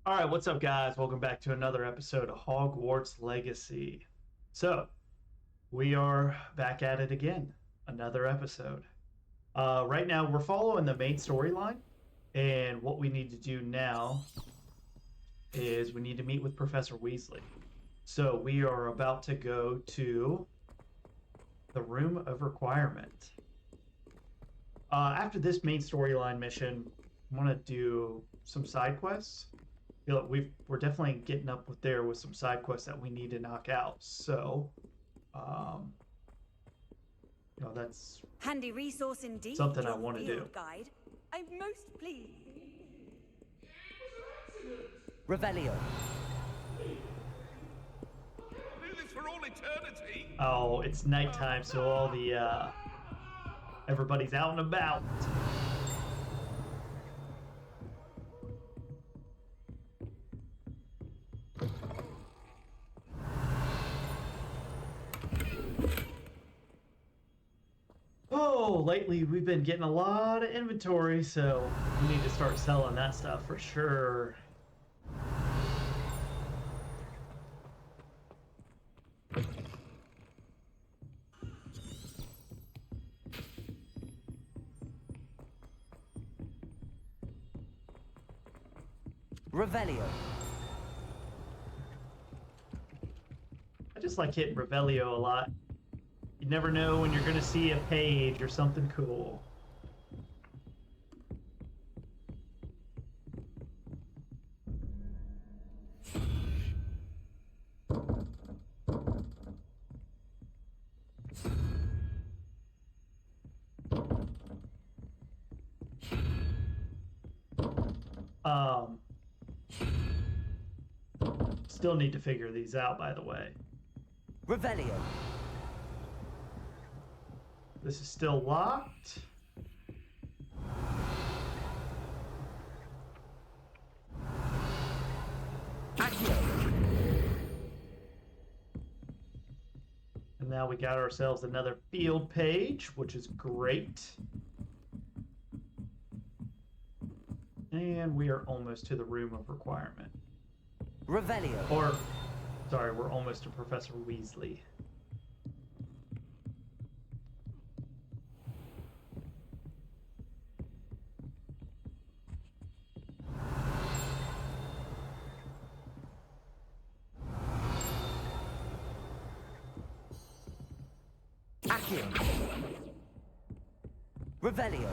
Alright, what's up, guys? Welcome back to another episode of Hogwarts Legacy. So, we are back at it again. Another episode. Right now, we're following the main storyline, and what we need to do now is we need to meet with Professor Weasley. So, we are about to go to the Room of Requirement. After this main storyline mission, I want to do some side quests. Feel like we're definitely getting up with some side quests that we need to knock out. So, that's handy resource indeed. something I want to do. Guide. I'm most pleased. Revelio. Do this for all eternity. Oh, it's nighttime, so all the everybody's out and about. Oh, lately we've been getting a lot of inventory, so we need to start selling that stuff for sure. Revelio. I just like hitting Revelio a lot. You never know when you're going to see a page or something cool. Still need to figure these out, by the way. Revelio. This is still locked. Accio. And now we got ourselves another field page, which is great. And we are almost to the Room of Requirement. Revelio. Or, sorry, we're almost to Professor Weasley. Accio. Revelio.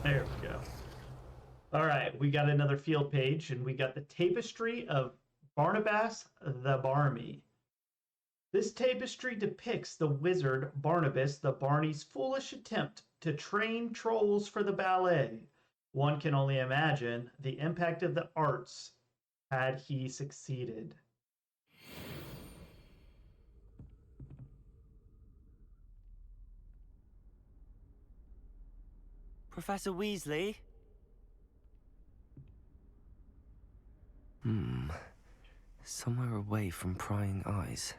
There we go. All right, we got another field page, and we got the Tapestry of Barnabas the Barmy. This tapestry depicts the wizard Barnabas the Barney's foolish attempt to train trolls for the ballet. One can only imagine the impact of the arts had he succeeded. Professor Weasley? Somewhere away from prying eyes.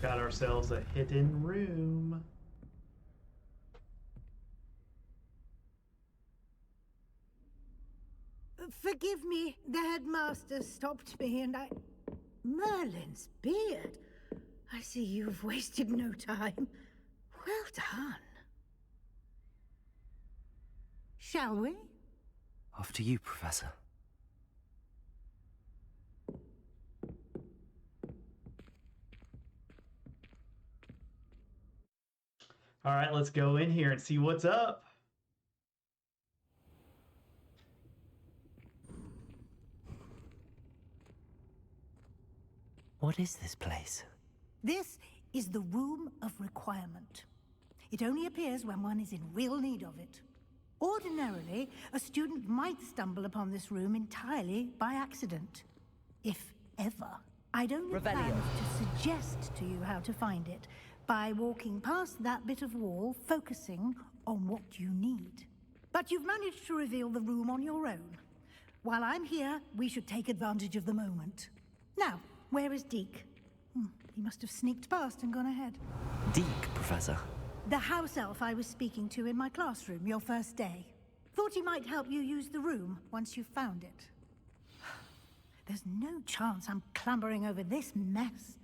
Got ourselves a hidden room. Forgive me, the headmaster stopped me and I... Merlin's beard. I see you've wasted no time. Well done. Shall we? After you, Professor. All right, let's go in here and see what's up. What is this place? This is the Room of Requirement. It only appears when one is in real need of it. Ordinarily, a student might stumble upon this room entirely by accident. If ever. I'd only plan to suggest to you how to find it by walking past that bit of wall, focusing on what you need. But you've managed to reveal the room on your own. While I'm here, we should take advantage of the moment. Now, where is Deke? He must have sneaked past and gone ahead. Deke, Professor. The house elf I was speaking to in my classroom your first day. Thought he might help you use the room once you found it. There's no chance I'm clambering over this mess.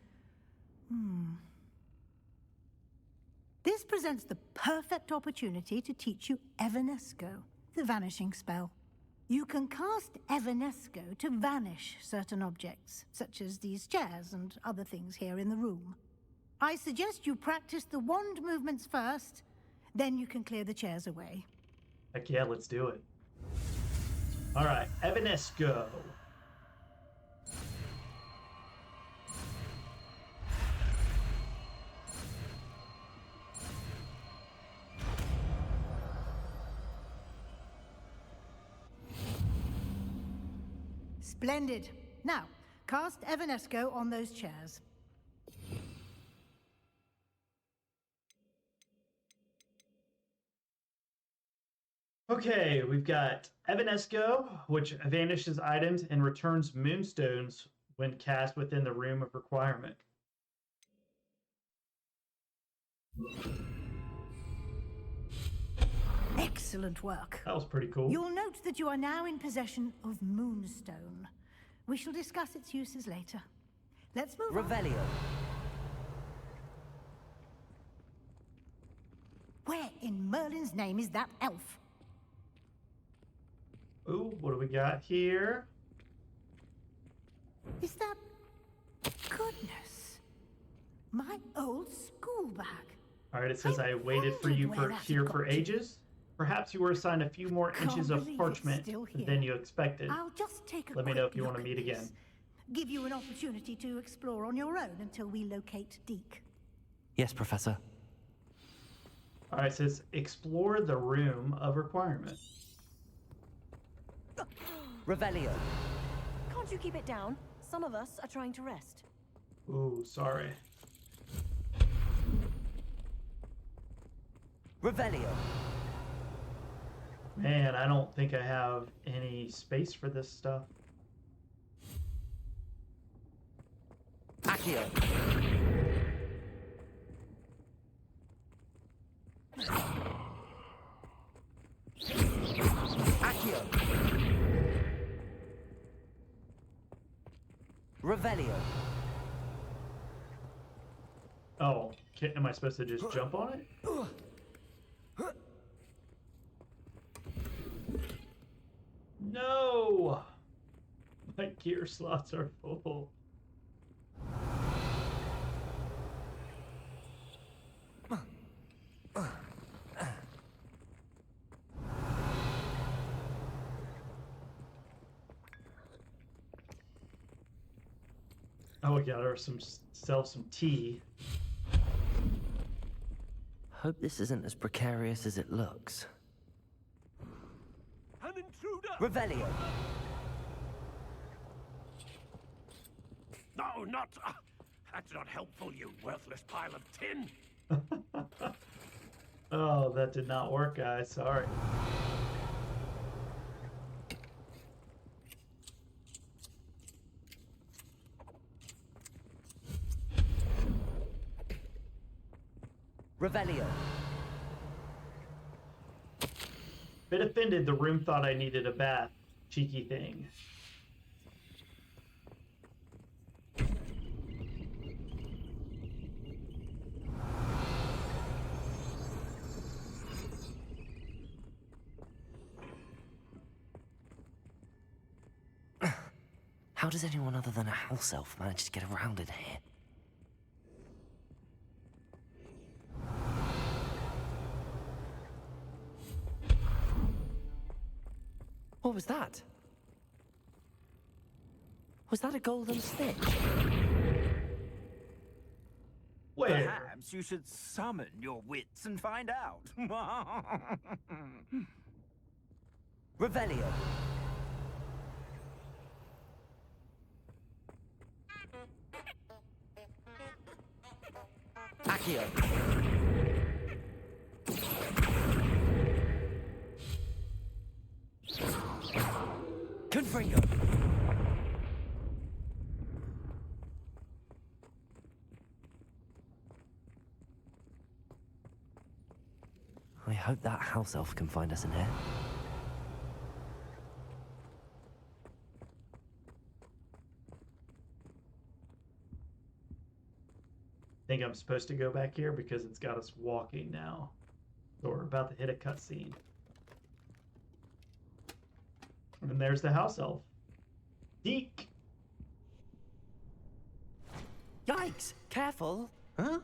This presents the perfect opportunity to teach you Evanesco, the vanishing spell. You can cast Evanesco to vanish certain objects, such as these chairs and other things here in the room. I suggest you practice the wand movements first, then you can clear the chairs away. Heck yeah, let's do it. All right, Evanesco. Splendid. Now, cast Evanesco on those chairs. Okay, we've got Evanesco, which vanishes items and returns moonstones when cast within the room of requirement. Excellent work. That was pretty cool. You'll note that you are now in possession of Moonstone. We shall discuss its uses later. Let's move on. Revelio. Where in Merlin's name is that elf? Ooh, what do we got here? Is that... Goodness. My old school bag. All right, it says I waited for wondered you where for that had here got for to. ages. Perhaps you were assigned a few more Can't inches of believe it's parchment still here. than you expected. I'll just take a Let me quick know if you look want to at meet this. again. Give you an opportunity to explore on your own until we locate Deke. Yes, Professor. All right, it says explore the room of requirement. Revelio. Can't you keep it down? Some of us are trying to rest. Ooh, sorry. Revelio. Man, I don't think I have any space for this stuff. Accio. Accio. Revelio. Oh, am I supposed to just jump on it? No! My gear slots are full. Oh, we got her sell some tea. Hope this isn't as precarious as it looks. An intruder! Revelio. No, not... that's not helpful, you worthless pile of tin! Oh, that did not work, guys. Sorry. Revelio. Bit offended the room thought I needed a bath. Cheeky thing. How does anyone other than a house elf manage to get around in here? What was that? Was that a golden stick? Where? Perhaps you should summon your wits and find out. Revelio. Accio. Good for you. I hope that house elf can find us in here. Think I'm supposed to go back here because it's got us walking now. So we're about to hit a cutscene. And there's the house elf. Deke! Yikes! Careful! Huh?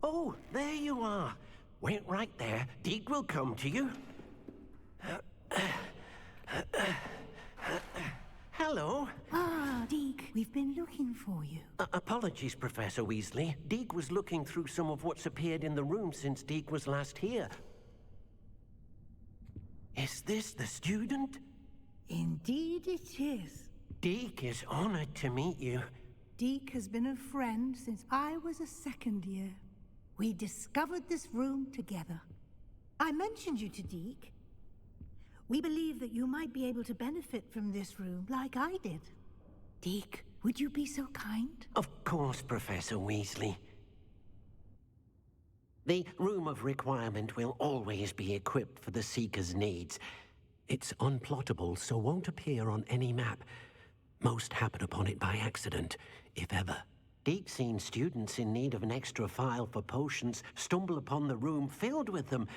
Oh, there you are. Wait right there. Deke will come to you. Hello. Ah, Deke, we've been looking for you. Apologies, Professor Weasley. Deke was looking through some of what's appeared in the room since Deke was last here. Is this the student? Indeed it is. Deke is honored to meet you. Deke has been a friend since I was a second year. We discovered this room together. I mentioned you to Deke. We believe that you might be able to benefit from this room like I did. Deke, would you be so kind? Of course, Professor Weasley. The Room of Requirement will always be equipped for the Seeker's needs. It's unplottable, so won't appear on any map. Most happen upon it by accident, if ever. Deke's seen students in need of an extra file for potions stumble upon the room filled with them.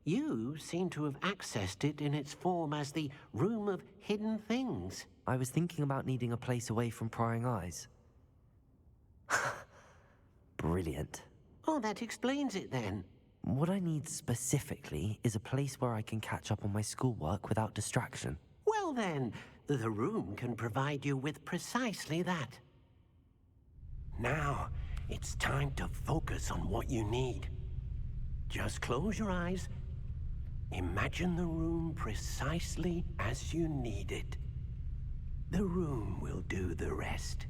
You seem to have accessed it in its form as the Room of Hidden Things. I was thinking about needing a place away from prying eyes. Brilliant. Oh, that explains it then. What I need specifically is a place where I can catch up on my schoolwork without distraction. Well then, the room can provide you with precisely that. Now, it's time to focus on what you need. Just close your eyes. Imagine the room precisely as you need it. The room will do the rest.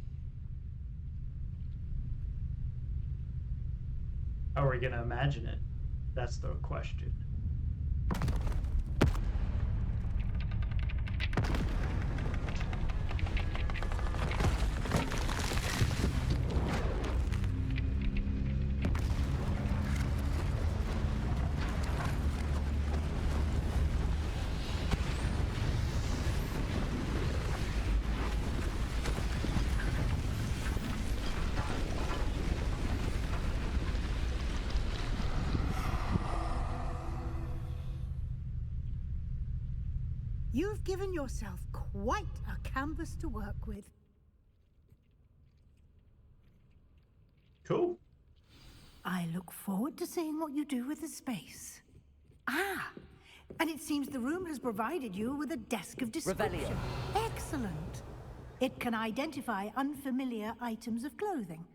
How are we going to imagine it? That's the question. You've given yourself quite a canvas to work with. Cool. I look forward to seeing what you do with the space. Ah, and it seems the room has provided you with a desk of description. Revelio. Excellent. It can identify unfamiliar items of clothing.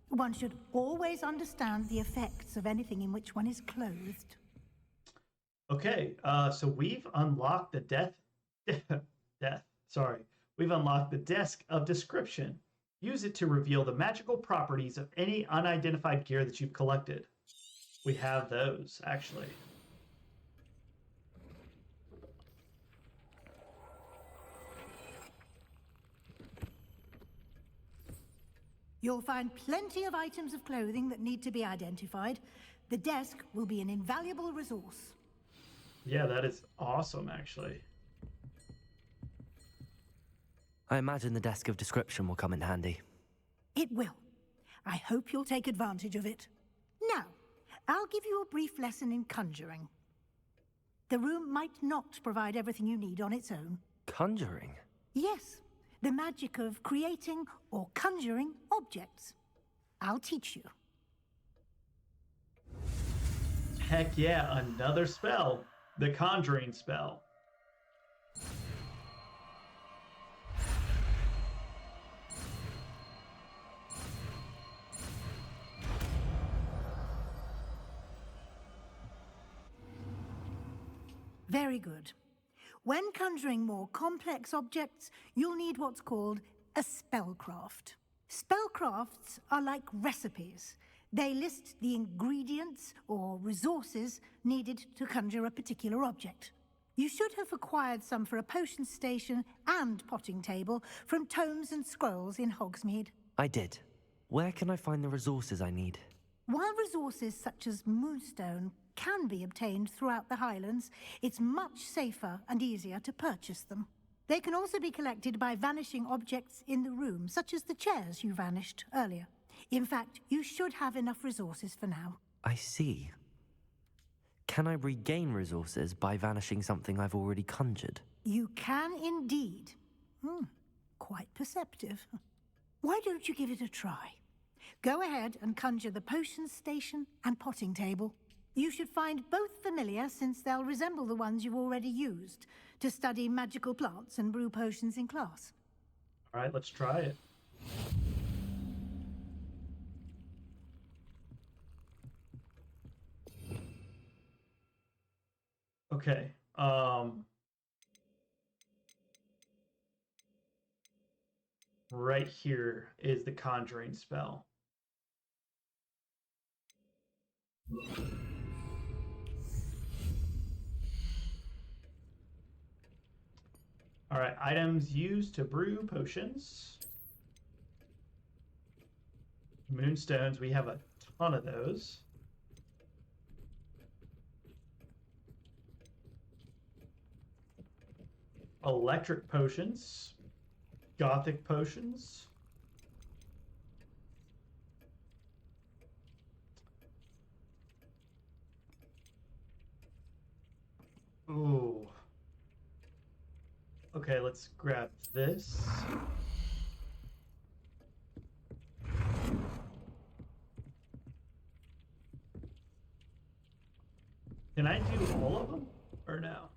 One should always understand the effects of anything in which one is clothed. Okay, so we've unlocked the We've unlocked the Desk of Description. Use it to reveal the magical properties of any unidentified gear that you've collected. We have those, actually. You'll find plenty of items of clothing that need to be identified. The desk will be an invaluable resource. Yeah, that is awesome, actually. I imagine the desk of description will come in handy. It will. I hope you'll take advantage of it. Now, I'll give you a brief lesson in conjuring. The room might not provide everything you need on its own. Conjuring? Yes, the magic of creating or conjuring objects. I'll teach you. Heck yeah, another spell. The Conjuring spell. Very good. When conjuring more complex objects, you'll need what's called a spellcraft. Spellcrafts are like recipes. They list the ingredients or resources needed to conjure a particular object. You should have acquired some for a potion station and potting table from tomes and scrolls in Hogsmeade. I did. Where can I find the resources I need? While resources such as moonstone can be obtained throughout the Highlands, it's much safer and easier to purchase them. They can also be collected by vanishing objects in the room, such as the chairs you vanished earlier. In fact, you should have enough resources for now. I see. Can I regain resources by vanishing something I've already conjured? You can indeed. Quite perceptive. Why don't you give it a try? Go ahead and conjure the potion station and potting table. You should find both familiar, since they'll resemble the ones you've already used to study magical plants and brew potions in class. All right, let's try it. Okay. Right here is the conjuring spell. All right, items used to brew potions. Moonstones, we have a ton of those. Electric potions, gothic potions. Ooh. Okay, let's grab this. Can I do all of them or no?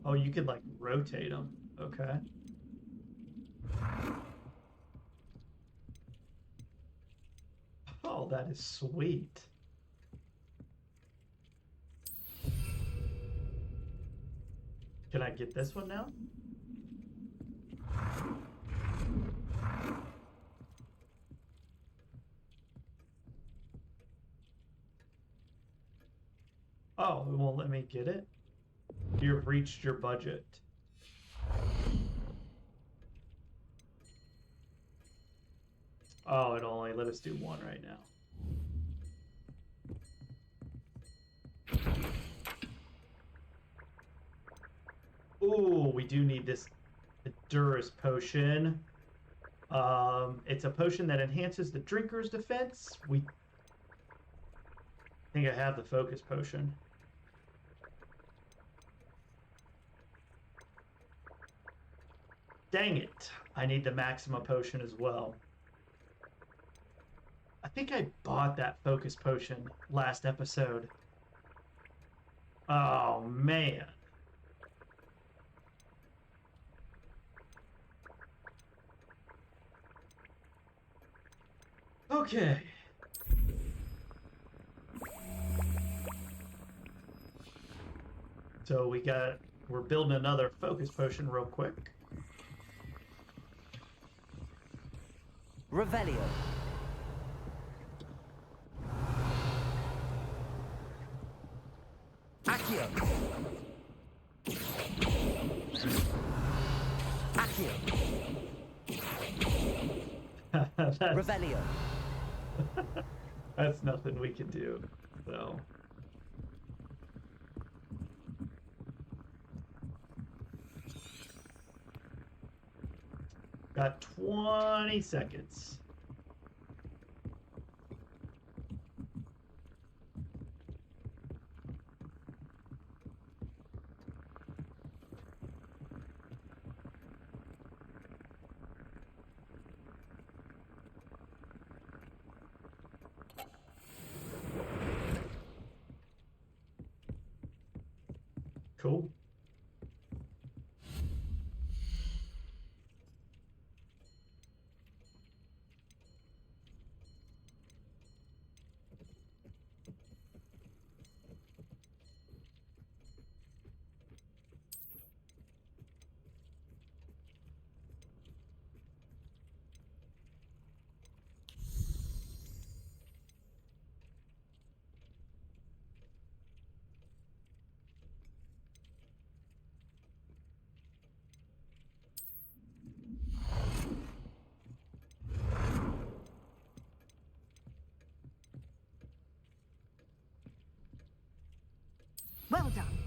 Oh, you could like rotate them. Okay. Oh, that is sweet. Can I get this one now? Oh, it won't let me get it? You've reached your budget. Oh, it only let us do one right now. Ooh, we do need this Durus potion. It's a potion that enhances the drinker's defense. I think I have the focus potion. Dang it. I need the Maxima potion as well. I think I bought that focus potion last episode. Oh, man. Okay. So we're building another focus potion real quick. Revelio. Accio. Accio. Revelio. That's nothing we can do, so. Got 20 seconds. Cool. Well done.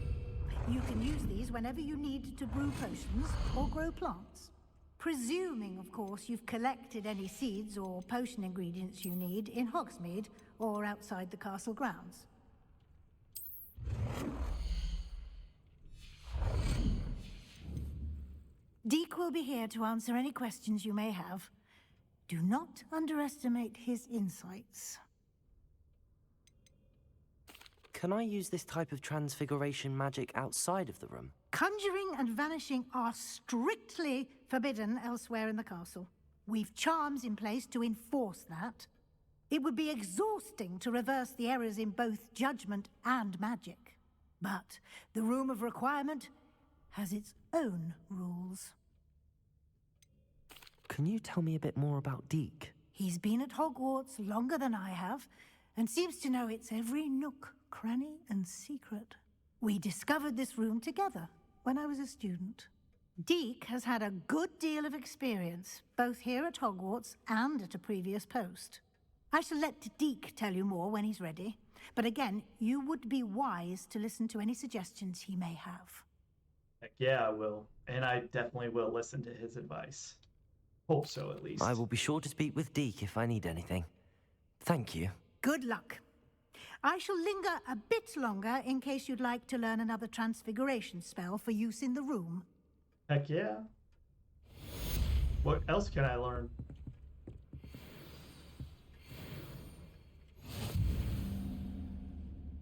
You can use these whenever you need to brew potions or grow plants. Presuming, of course, you've collected any seeds or potion ingredients you need in Hogsmeade or outside the castle grounds. Deke will be here to answer any questions you may have. Do not underestimate his insights. Can I use this type of transfiguration magic outside of the room? Conjuring and vanishing are strictly forbidden elsewhere in the castle. We've charms in place to enforce that. It would be exhausting to reverse the errors in both judgment and magic. But the Room of Requirement has its own rules. Can you tell me a bit more about Deke? He's been at Hogwarts longer than I have, and seems to know its every nook, cranny, and secret. We discovered this room together when I was a student. Deke has had a good deal of experience, both here at Hogwarts and at a previous post. I shall let Deke tell you more when he's ready, but again, you would be wise to listen to any suggestions he may have. Heck yeah, I will. And I definitely will listen to his advice. Hope so, at least. I will be sure to speak with Deke if I need anything. Thank you. Good luck. I shall linger a bit longer in case you'd like to learn another transfiguration spell for use in the room. Heck yeah. What else can I learn?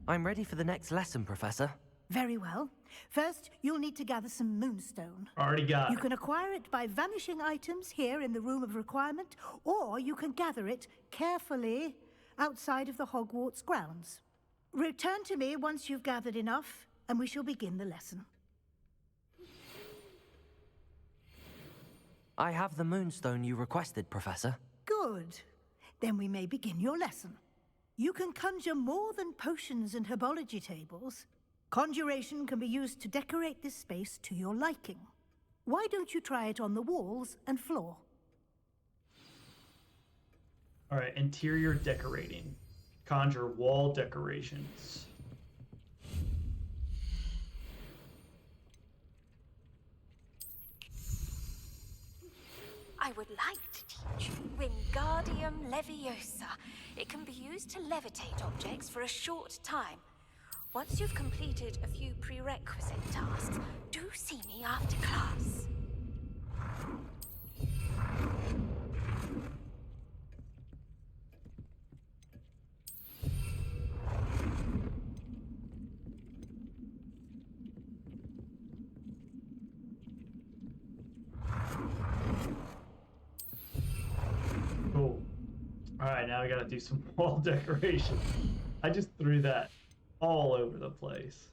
I'm ready for the next lesson, Professor. Very well. First, you'll need to gather some moonstone. Already got You it. can acquire it by vanishing items here in the Room of Requirement, or you can gather it carefully outside of the Hogwarts grounds. Return to me once you've gathered enough, and we shall begin the lesson. I have the moonstone you requested, Professor. Good. Then we may begin your lesson. You can conjure more than potions and herbology tables. Conjuration can be used to decorate this space to your liking. Why don't you try it on the walls and floor? All right, interior decorating. Conjure wall decorations. I would like to teach you Wingardium Leviosa. It can be used to levitate objects for a short time. Once you've completed a few prerequisite tasks, do see me after class. Cool. All right, now we gotta do some wall decoration. I just threw that all over the place.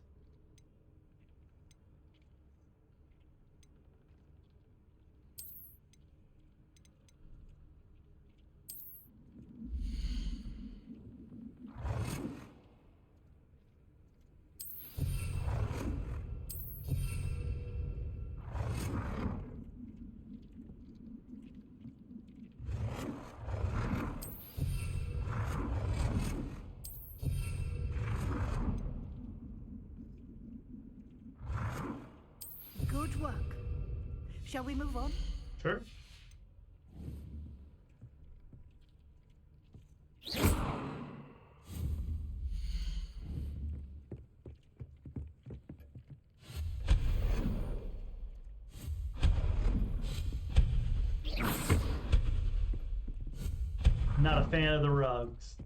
Good work. Shall we move on? Sure. Not a fan of the rugs.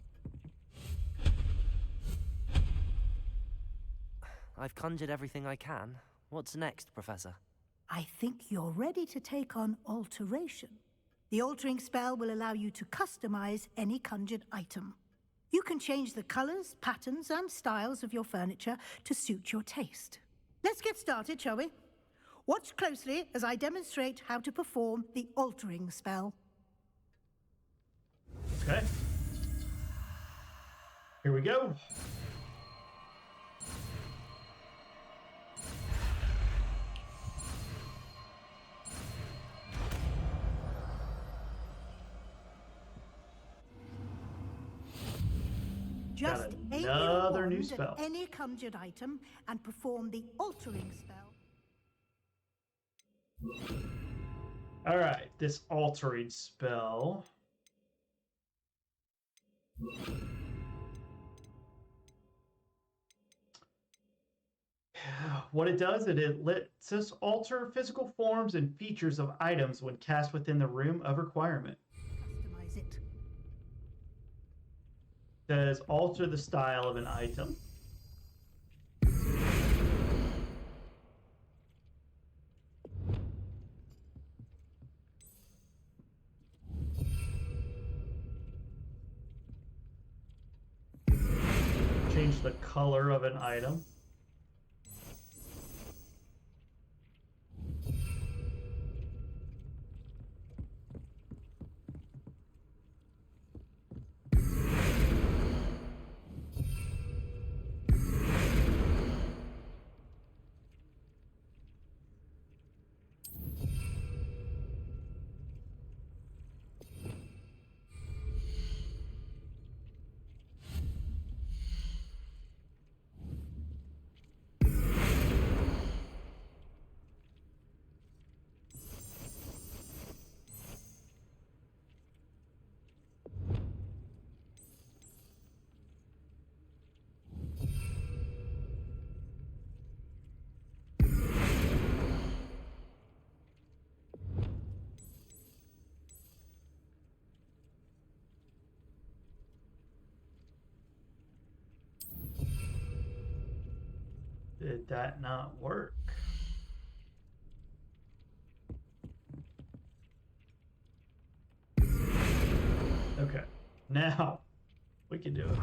I've conjured everything I can. What's next, Professor? I think you're ready to take on alteration. The altering spell will allow you to customize any conjured item. You can change the colors, patterns, and styles of your furniture to suit your taste. Let's get started, shall we? Watch closely as I demonstrate how to perform the altering spell. Okay. Here we go. Just aim your another new wand spell. at any conjured item and perform the altering spell. All right, this altering spell. What it does is it lets us alter physical forms and features of items when cast within the room of requirement. Customize it. Does alter the style of an item. Change the color of an item. Did that not work? Okay, now we can do it.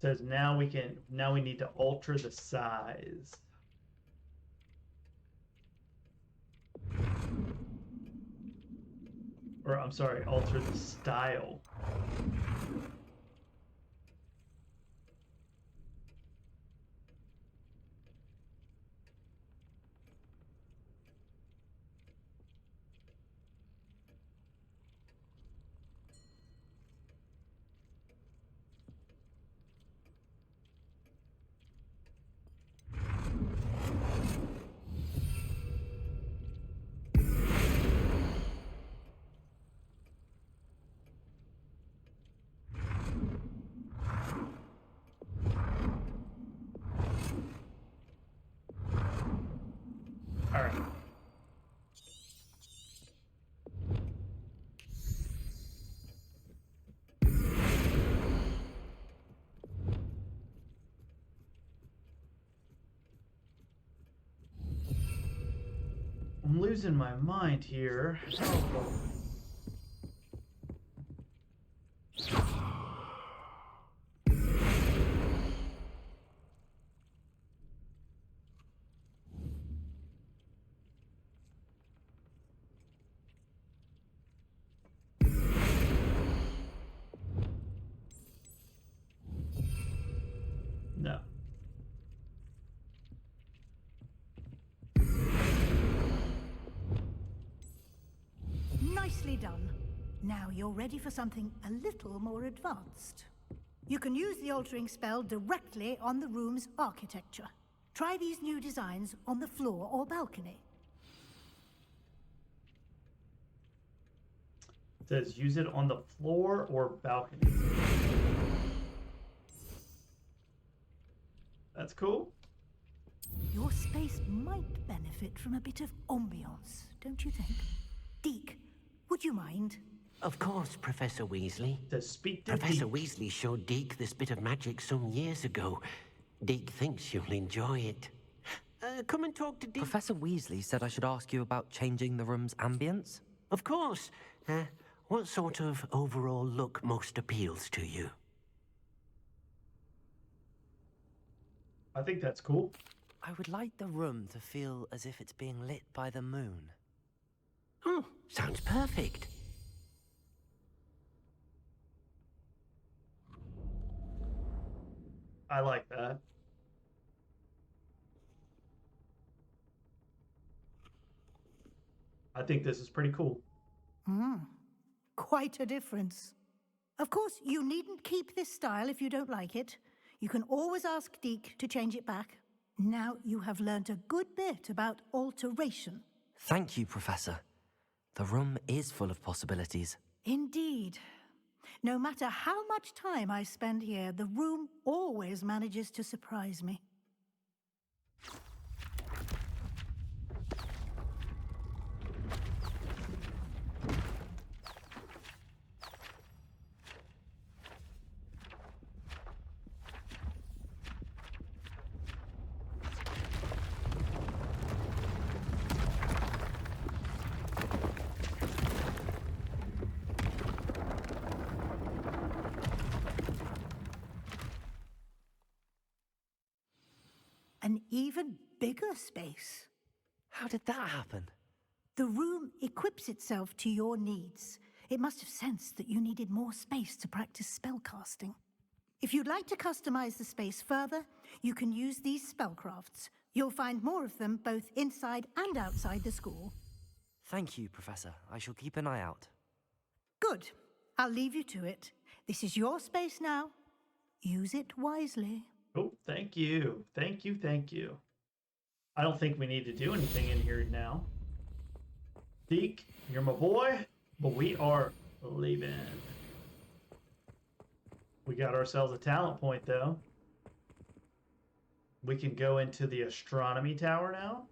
Says now we need to alter the size. Or I'm sorry, alter the style. All right. I'm losing my mind here. No. Nicely done. Now you're ready for something a little more advanced. You can use the altering spell directly on the room's architecture. Try these new designs on the floor or balcony. It says use it on the floor or balcony. That's cool. Your space might benefit from a bit of ambiance, don't you think? Deke, would you mind? Of course, Professor Weasley. It says speak to Professor Deke. Weasley showed Deke this bit of magic some years ago. Deke thinks you'll enjoy it. come and talk to Dean. Professor Weasley said I should ask you about changing the room's ambience. Of course. What sort of overall look most appeals to you? I think that's cool. I would like the room to feel as if it's being lit by the moon. Oh, sounds perfect. I like that. I think this is pretty cool. Quite a difference. Of course, you needn't keep this style if you don't like it. You can always ask Deke to change it back. Now you have learnt a good bit about alteration. Thank you, Professor. The room is full of possibilities. Indeed. No matter how much time I spend here, the room always manages to surprise me. An even bigger space. How did that happen? The room equips itself to your needs. It must have sensed that you needed more space to practice spellcasting. If you'd like to customize the space further, you can use these spellcrafts. You'll find more of them both inside and outside the school. Thank you, Professor. I shall keep an eye out. Good. I'll leave you to it. This is your space now. Use it wisely. Oh, thank you. Thank you, thank you. I don't think we need to do anything in here now. Deke, you're my boy, but we are leaving. We got ourselves a talent point, though. We can go into the astronomy tower now.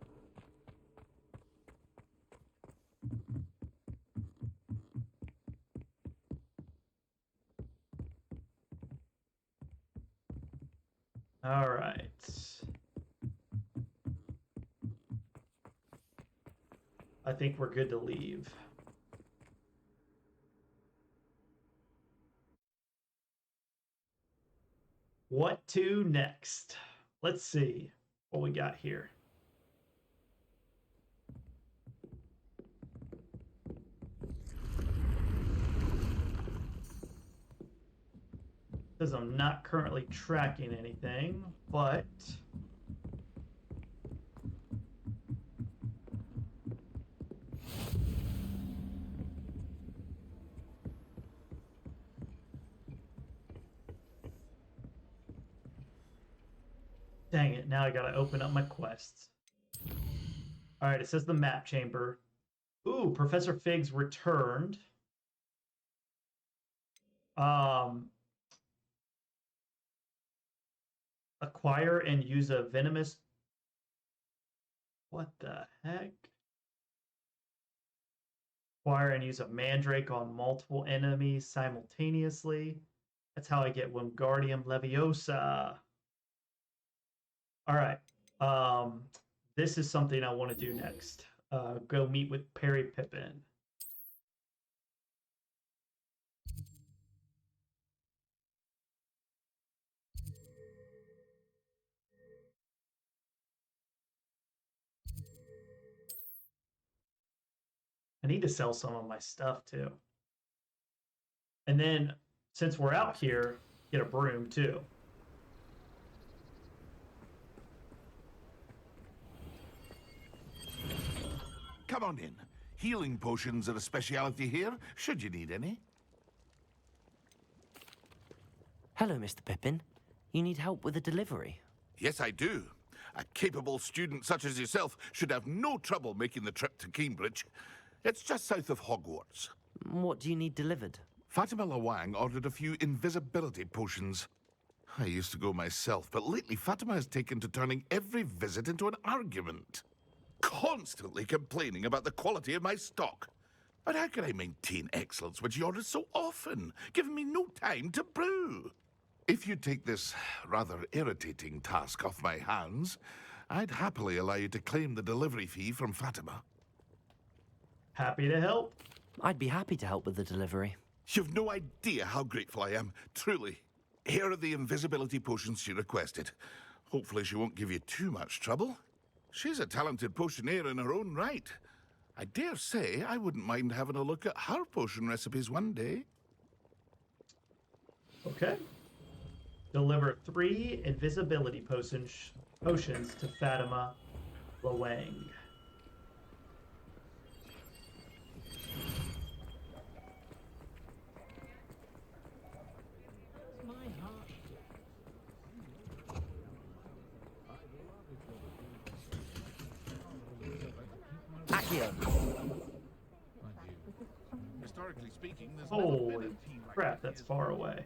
All right. I think we're good to leave. What to next? Let's see what we got here. Says I'm not currently tracking anything, but dang it, now I gotta open up my quests. Alright, it says the map chamber. Ooh, Professor Figgs returned. Acquire and use a venomous... What the heck? Acquire and use a mandrake on multiple enemies simultaneously. That's how I get Wingardium Leviosa. Alright. This is something I want to do next. Go meet with Perry Pippin. I need to sell some of my stuff too. And then, since we're out here, get a broom too. Come on in. Healing potions are a speciality here, should you need any. Hello, Mr. Pippin. You need help with a delivery? Yes, I do. A capable student such as yourself should have no trouble making the trip to Cambridge. It's just south of Hogwarts. What do you need delivered? Fatima Lawang ordered a few invisibility potions. I used to go myself, but lately Fatima has taken to turning every visit into an argument. Constantly complaining about the quality of my stock. But how can I maintain excellence when she orders so often, giving me no time to brew? If you take this rather irritating task off my hands, I'd happily allow you to claim the delivery fee from Fatima. Happy to help. I'd be happy to help with the delivery. You've no idea how grateful I am, truly. Here are the invisibility potions she requested. Hopefully she won't give you too much trouble. She's a talented potioneer in her own right. I dare say I wouldn't mind having a look at her potion recipes one day. Okay. Deliver 3 invisibility potions to Fatima Lawang. Accio! Historically speaking, there's never been Holy a team like crap, the that's Gears. far away.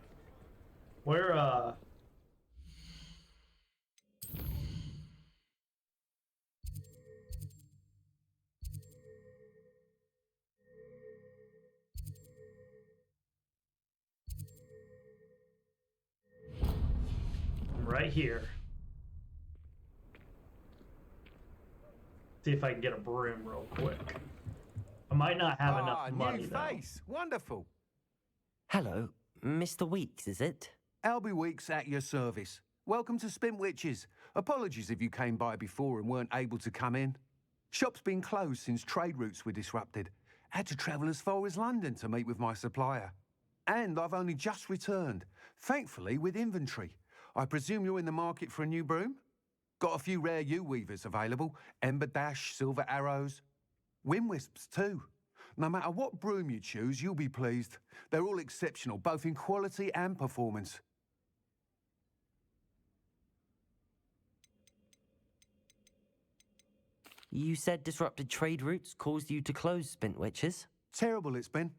Where, I'm right here. See if I can get a broom real quick. I might not have enough money, new though. face. Wonderful. Hello, Mr. Weeks, is it? Albie Weeks at your service. Welcome to Spintwitches. Apologies if you came by before and weren't able to come in. Shop's been closed since trade routes were disrupted. Had to travel as far as London to meet with my supplier. And I've only just returned, thankfully with inventory. I presume you're in the market for a new broom? Got a few rare U-weavers available. Ember Dash, Silver Arrows. Wind Wisps too. No matter what broom you choose, you'll be pleased. They're all exceptional, both in quality and performance. You said disrupted trade routes caused you to close Spintwitches? Terrible it's been.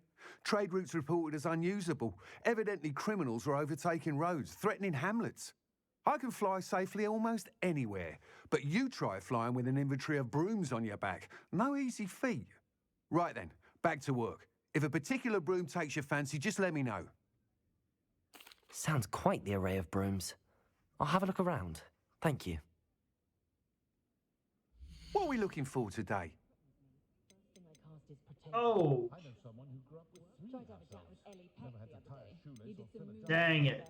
Trade routes reported as unusable. Evidently criminals are overtaking roads, threatening hamlets. I can fly safely almost anywhere, but you try flying with an inventory of brooms on your back. No easy feat. Right then, back to work. If a particular broom takes your fancy, just let me know. Sounds quite the array of brooms. I'll have a look around. Thank you. What are we looking for today? Oh, dang it.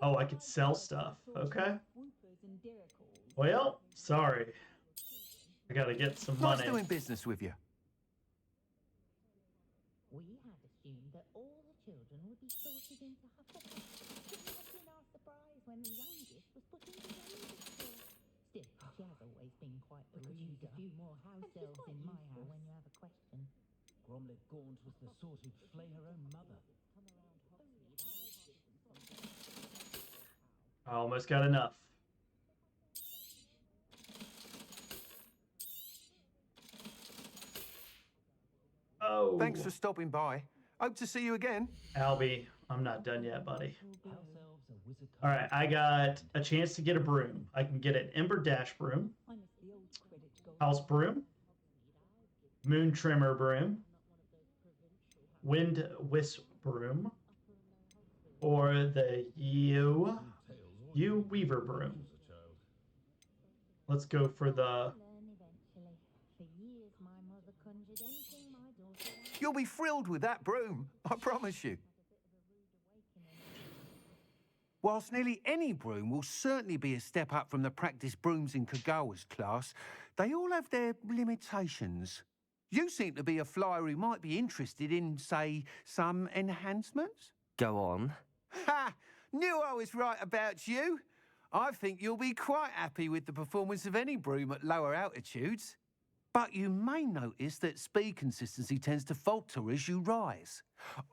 Oh, I could sell stuff. Okay. Well, sorry. I gotta get some Nice money. doing business with you. We had assumed that all the children would be sorted into Hogwarts. It has been our surprise when the youngest was put into the music school. Still, she has always been quite the reader. A few more house elves in my house when you have a question. Gromlet Gaunt was the sort who'd flay her own mother. I almost got enough. Oh. Thanks for stopping by. Hope to see you again. Albie, I'm not done yet, buddy. All right, I got a chance to get a broom. I can get an Ember Dash broom, House broom, Moon Trimmer broom, Wind Wisp broom, or the U Weaver broom. Let's go for the... You'll be thrilled with that broom, I promise you. Whilst nearly any broom will certainly be a step up from the practice brooms in Kagawa's class, they all have their limitations. You seem to be a flyer who might be interested in, say, some enhancements? Go on. Ha! Knew I was right about you. I think you'll be quite happy with the performance of any broom at lower altitudes. But you may notice that speed consistency tends to falter as you rise.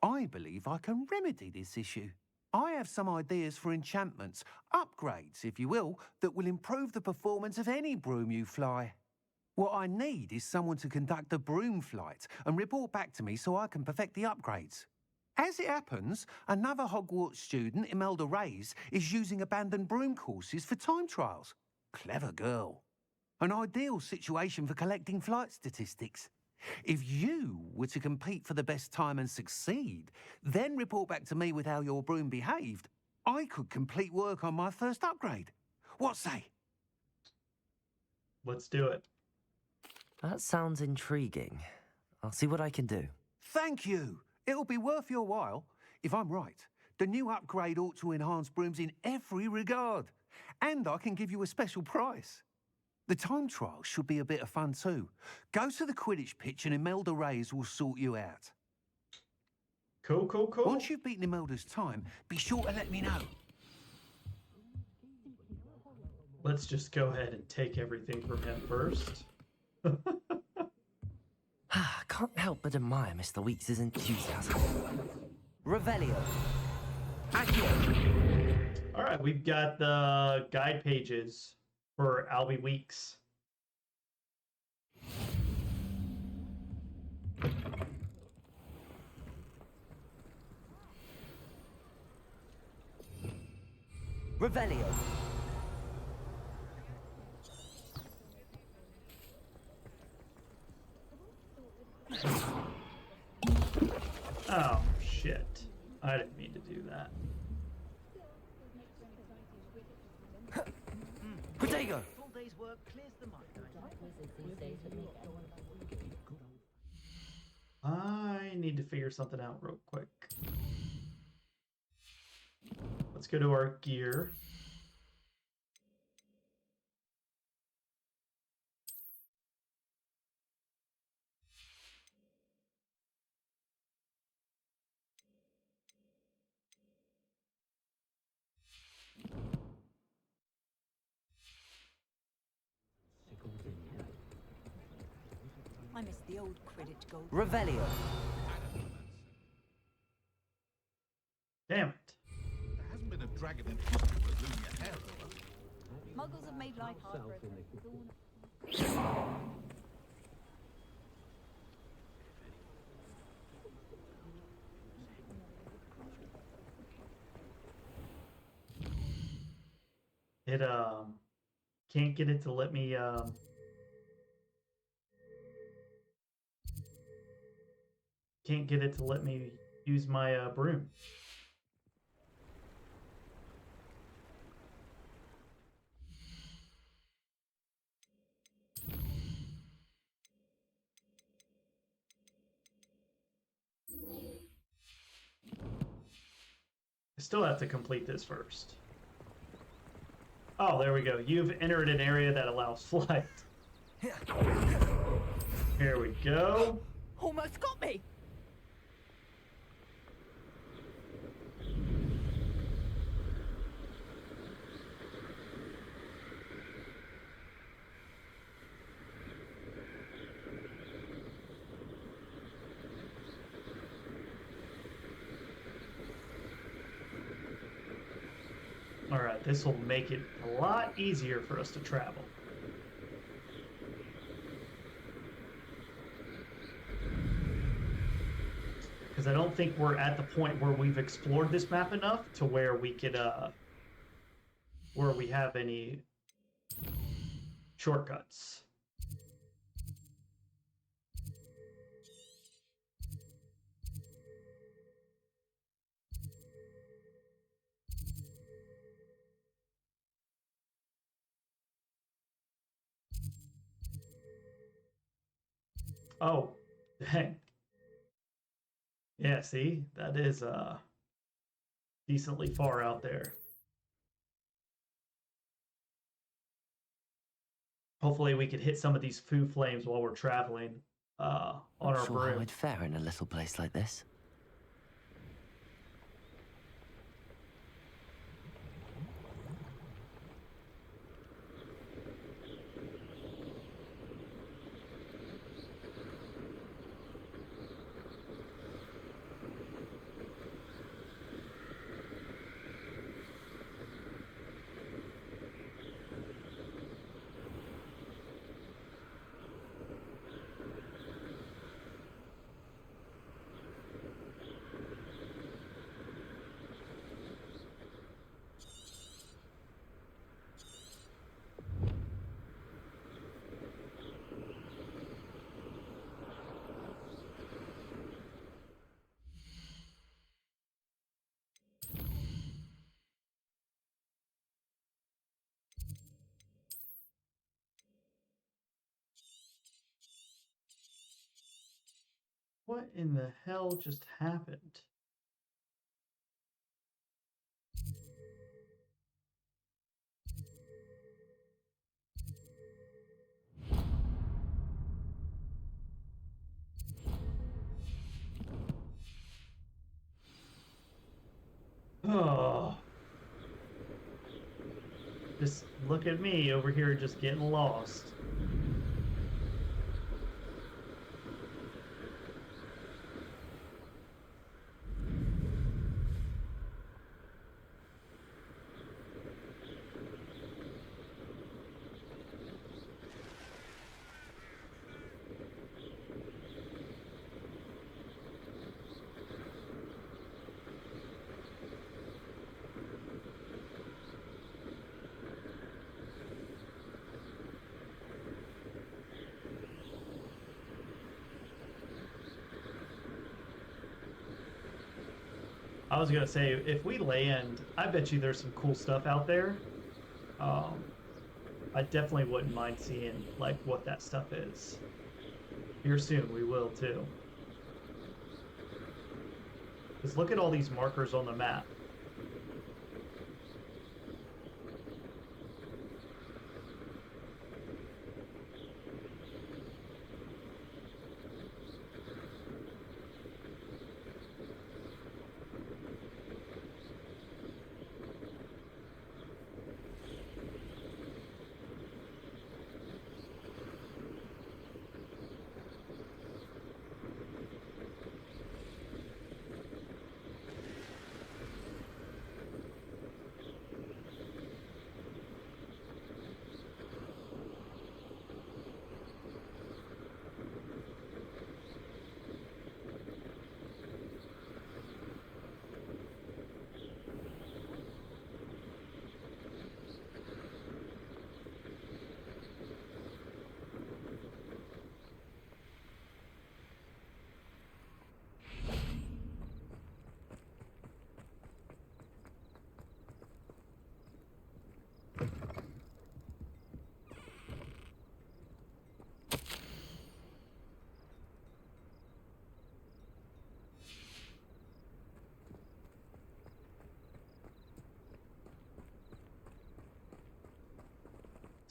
I believe I can remedy this issue. I have some ideas for enchantments, upgrades, if you will, that will improve the performance of any broom you fly. What I need is someone to conduct a broom flight and report back to me so I can perfect the upgrades. As it happens, another Hogwarts student, Imelda Reyes, is using abandoned broom courses for time trials. Clever girl. An ideal situation for collecting flight statistics. If you were to compete for the best time and succeed, then report back to me with how your broom behaved, I could complete work on my first upgrade. What say? Let's do it. That sounds intriguing. I'll see what I can do. Thank you. It'll be worth your while. If I'm right, the new upgrade ought to enhance brooms in every regard. And I can give you a special price. The time trial should be a bit of fun too. Go to the Quidditch pitch and Imelda Reyes will sort you out. Cool, cool, cool. Once you've beaten Imelda's time, be sure to let me know. Let's just go ahead and take everything from him first. Can't help but admire Mr. Weeks' enthusiasm. Revelio. All right, we've got the guide pages for Albie Weeks. Revelio. Oh, shit. I didn't mean to do that. Protego. Full day's work clears the mind. I need to figure something out real quick. Let's go to our gear. I miss the old Quidditch gold. Revelio. Damn it. There hasn't been a dragon in history worth losing your hair over. Muggles have made life hard for us. It can't get it to let me can't get it to let me use my broom. I still have to complete this first. Oh, there we go. You've entered an area that allows flight. Here we go. Almost got me! Alright, this will make it a lot easier for us to travel. Because I don't think we're at the point where we've explored this map enough to where we could, where we have any shortcuts. Oh, dang. Yeah, see? That is decently far out there. Hopefully we could hit some of these foo flames while we're traveling on our Not sure how broom. I'd fare in a little place like this. What in the hell just happened? Oh, just look at me over here just getting lost. I was gonna say, if we land, I bet you there's some cool stuff out there. Um, I definitely wouldn't mind seeing like what that stuff is. Here soon, we will too. Because look at all these markers on the map.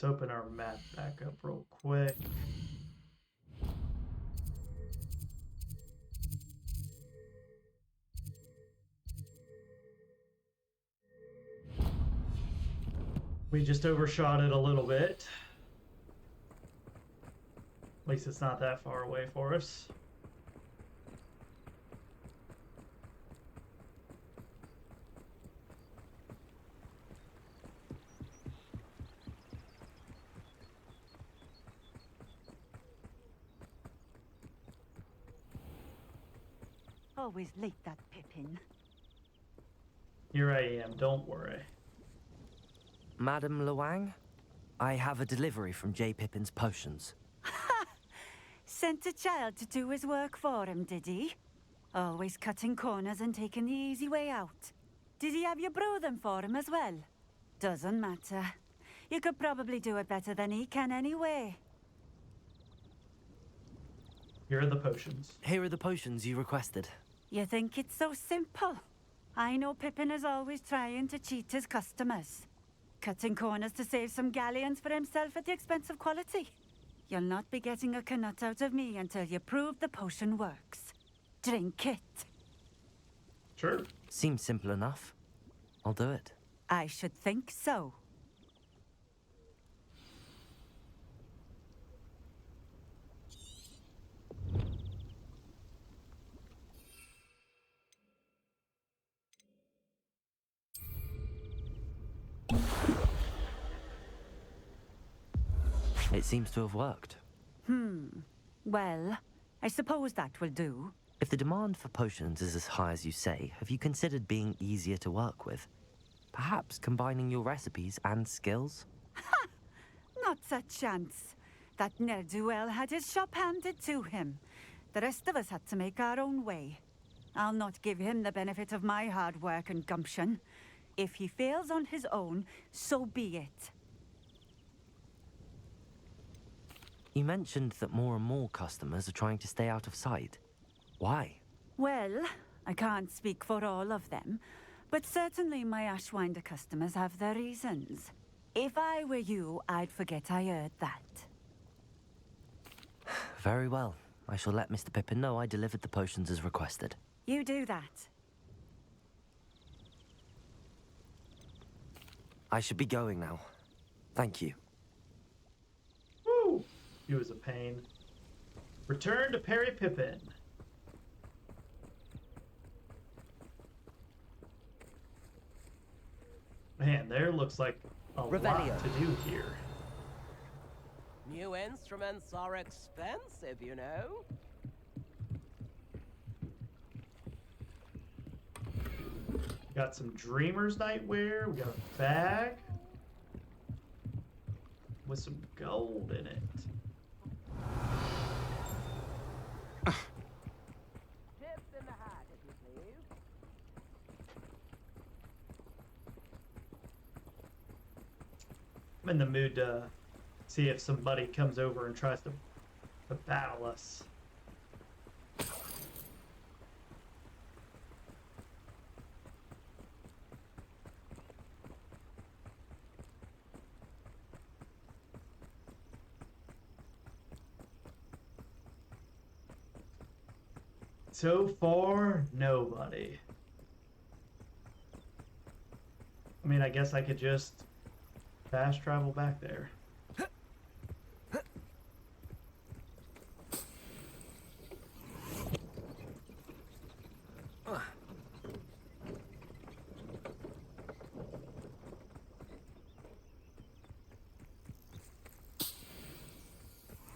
Let's open our map back up real quick. We just overshot it a little bit. At least it's not that far away for us. Always late, that Pippin. Here I am, don't worry. Madam Luang, I have a delivery from J. Pippin's Potions. Sent a child to do his work for him, did he? Always cutting corners and taking the easy way out. Did he have you brew them for him as well? Doesn't matter. You could probably do it better than he can anyway. Here are the potions. Here are the potions you requested. You think it's so simple? I know Pippin is always trying to cheat his customers. Cutting corners to save some galleons for himself at the expense of quality. You'll not be getting a canut out of me until you prove the potion works. Drink it. Sure. Seems simple enough. I'll do it. I should think so. It seems to have worked. Well, I suppose that will do. If the demand for potions is as high as you say, have you considered being easier to work with? Perhaps combining your recipes and skills? Not a chance. That ne'er-do-well had his shop handed to him. The rest of us had to make our own way. I'll not give him the benefit of my hard work and gumption. If he fails on his own, so be it. You mentioned that more and more customers are trying to stay out of sight. Why? Well, I can't speak for all of them, but certainly my Ashwinder customers have their reasons. If I were you, I'd forget I heard that. Very well. I shall let Mr. Pippin know I delivered the potions as requested. You do that. I should be going now. Thank you. Woo! He was a pain. Return to Perry Pippin. Man, there looks like a Revelio. lot to do here. New instruments are expensive, you know. Got some Dreamer's Nightwear. We got a bag with some gold in it. Tips in the hat, if you please. I'm in the mood to see if somebody comes over and tries to battle us. So far, nobody. I mean, I guess I could just fast travel back there.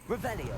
Revelio.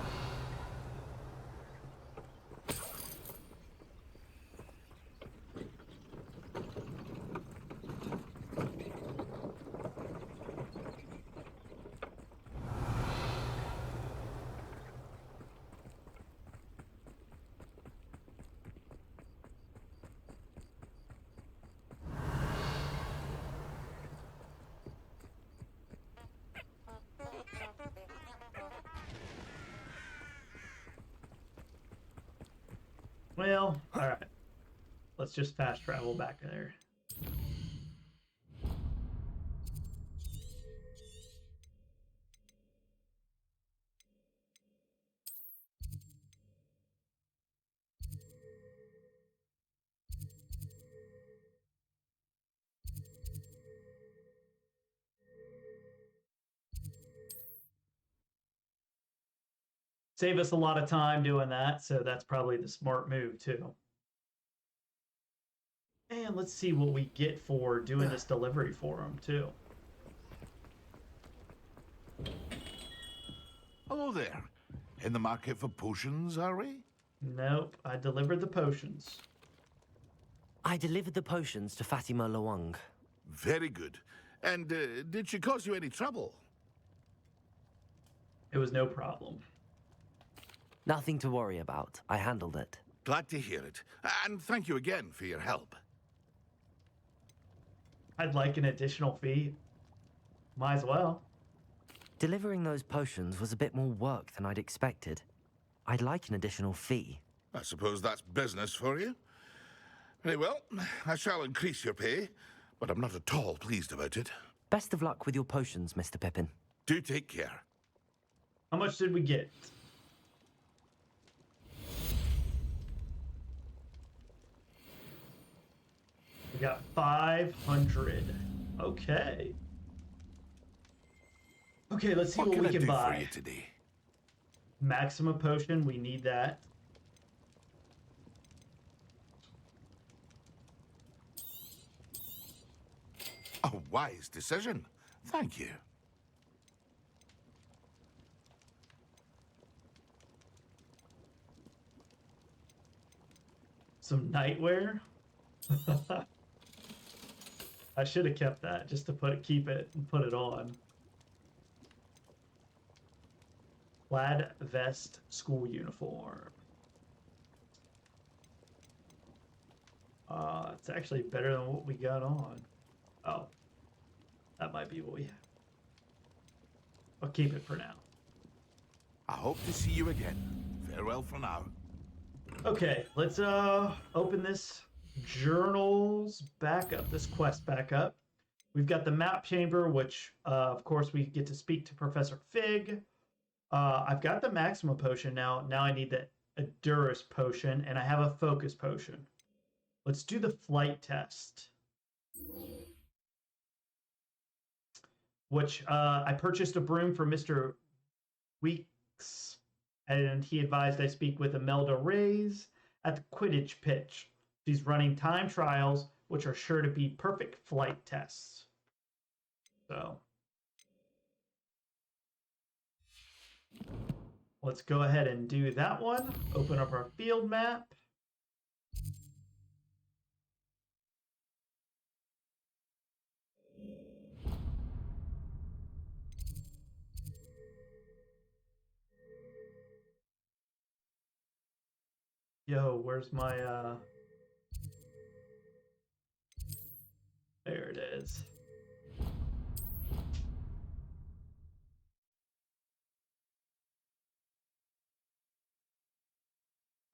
Well, alright. Let's just fast travel back there. Save us a lot of time doing that, so that's probably the smart move too. And let's see what we get for doing this delivery for them too. Hello there. In the market for potions, are we? Nope, I delivered the potions. I delivered the potions to Fatima Lawang. Very good. And did she cause you any trouble? It was no problem. Nothing to worry about. I handled it. Glad to hear it. And thank you again for your help. I'd like an additional fee. Might as well. Delivering those potions was a bit more work than I'd expected. I'd like an additional fee. I suppose that's business for you. Very well, I shall increase your pay, but I'm not at all pleased about it. Best of luck with your potions, Mr. Pippin. Do take care. How much did we get? We got 500. Okay. Okay, let's see what we can buy. For you today? Maxima potion, we need that. A wise decision. Thank you. Some nightwear. I should have kept that just to keep it and put it on. Plaid vest, school uniform. It's actually better than what we got on. Oh, that might be what we have. I'll keep it for now. I hope to see you again. Farewell for now. Okay, let's open this journals back up, this quest back up. We've got the map chamber, which of course we get to speak to Professor Fig. I've got the maximum potion now. Now I need the Endurus potion, and I have a focus potion. Let's do the flight test. Which I purchased a broom for Mr. Weeks, and he advised I speak with Imelda Reyes at the Quidditch pitch. She's running time trials, which are sure to be perfect flight tests. So let's go ahead and do that one. Open up our field map. Yo, where's my there it is.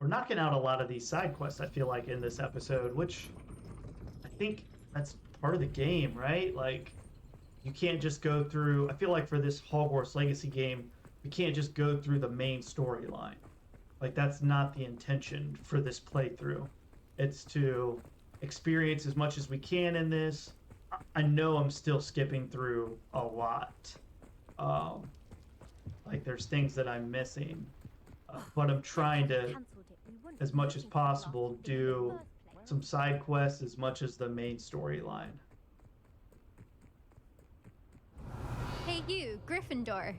We're knocking out a lot of these side quests, I feel like, in this episode, which I think that's part of the game, right? Like, you can't just go through... I feel like for this Hogwarts Legacy game, we can't just go through the main storyline. Like, that's not the intention for this playthrough. It's to experience as much as we can in this. I know I'm still skipping through a lot. Like, there's things that I'm missing. But I'm trying to, as much as possible, do some side quests as much as the main storyline. Hey you, Gryffindor.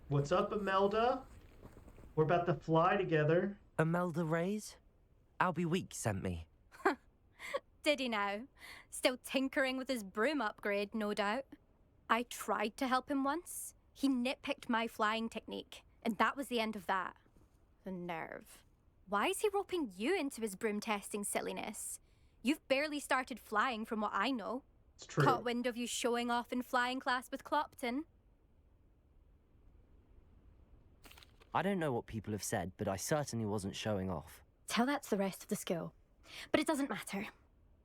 What's up, Imelda? We're about to fly together. Imelda Reyes? Albie Weeks sent me. Did he now? Still tinkering with his broom upgrade, no doubt. I tried to help him once. He nitpicked my flying technique, and that was the end of that. The nerve. Why is he roping you into his broom testing silliness? You've barely started flying from what I know. It's true. Caught wind of you showing off in flying class with Clopton. I don't know what people have said, but I certainly wasn't showing off. Tell that to the rest of the school. But it doesn't matter.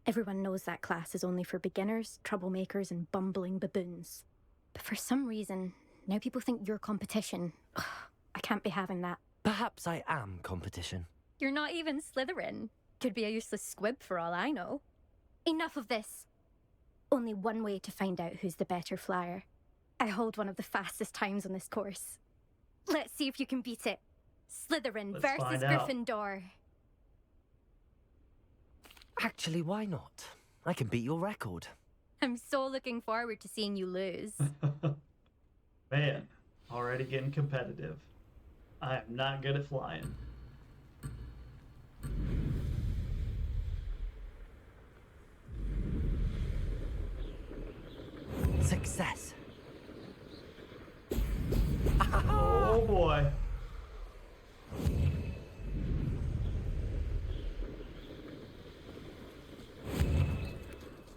Everyone knows that class is only for beginners, troublemakers, and bumbling baboons. But for some reason, now people think you're competition. Ugh, I can't be having that. Perhaps I am competition. You're not even Slytherin. Could be a useless squib for all I know. Enough of this. Only one way to find out who's the better flyer. I hold one of the fastest times on this course. Let's see if you can beat it. Slytherin versus Gryffindor. Actually, why not? I can beat your record. I'm so looking forward to seeing you lose. Man, already getting competitive. I am not good at flying. Success. Oh boy.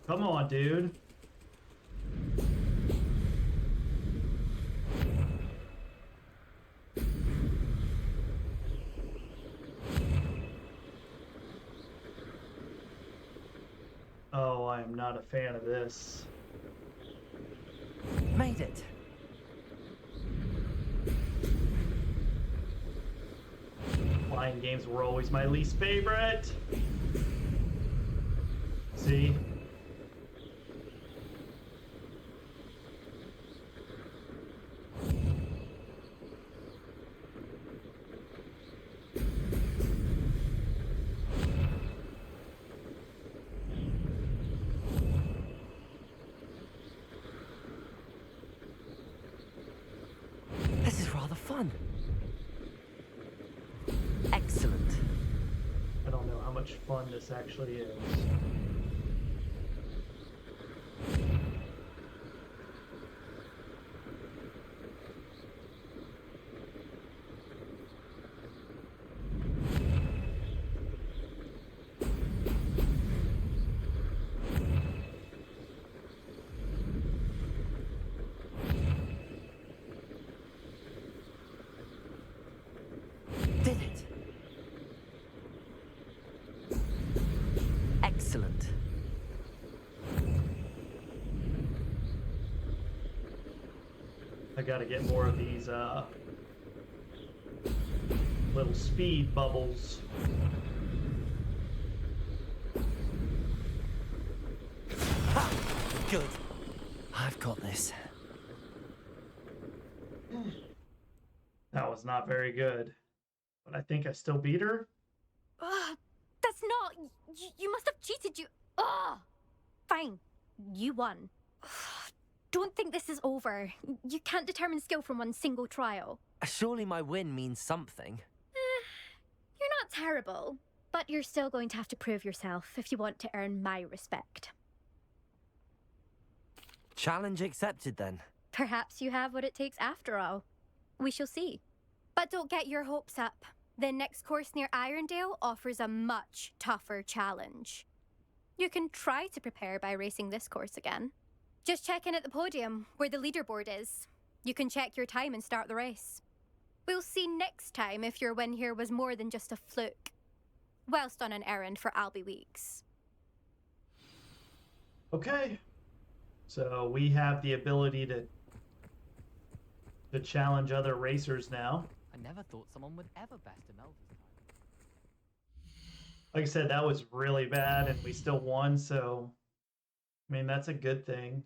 Come on, dude. Oh, I am not a fan of this. Made it. Flying games were always my least favorite. See? This is rather fun. Excellent. I don't know how much fun this actually is. Excellent. I gotta get more of these little speed bubbles. Ha! Good. I've got this. That was not very good. But I think I still beat her. That's not... You must have cheated, you... Ugh! Fine. You won. Don't think this is over. You can't determine skill from one single trial. Surely my win means something. You're not terrible, but you're still going to have to prove yourself if you want to earn my respect. Challenge accepted, then. Perhaps you have what it takes after all. We shall see. But don't get your hopes up. The next course near Irondale offers a much tougher challenge. You can try to prepare by racing this course again. Just check in at the podium, where the leaderboard is. You can check your time and start the race. We'll see next time if your win here was more than just a fluke. Whilst on an errand for Albie Weeks. Okay. So we have the ability to challenge other racers now. I never thought someone would ever best Imelda's time. Like I said, that was really bad and we still won, so I mean that's a good thing.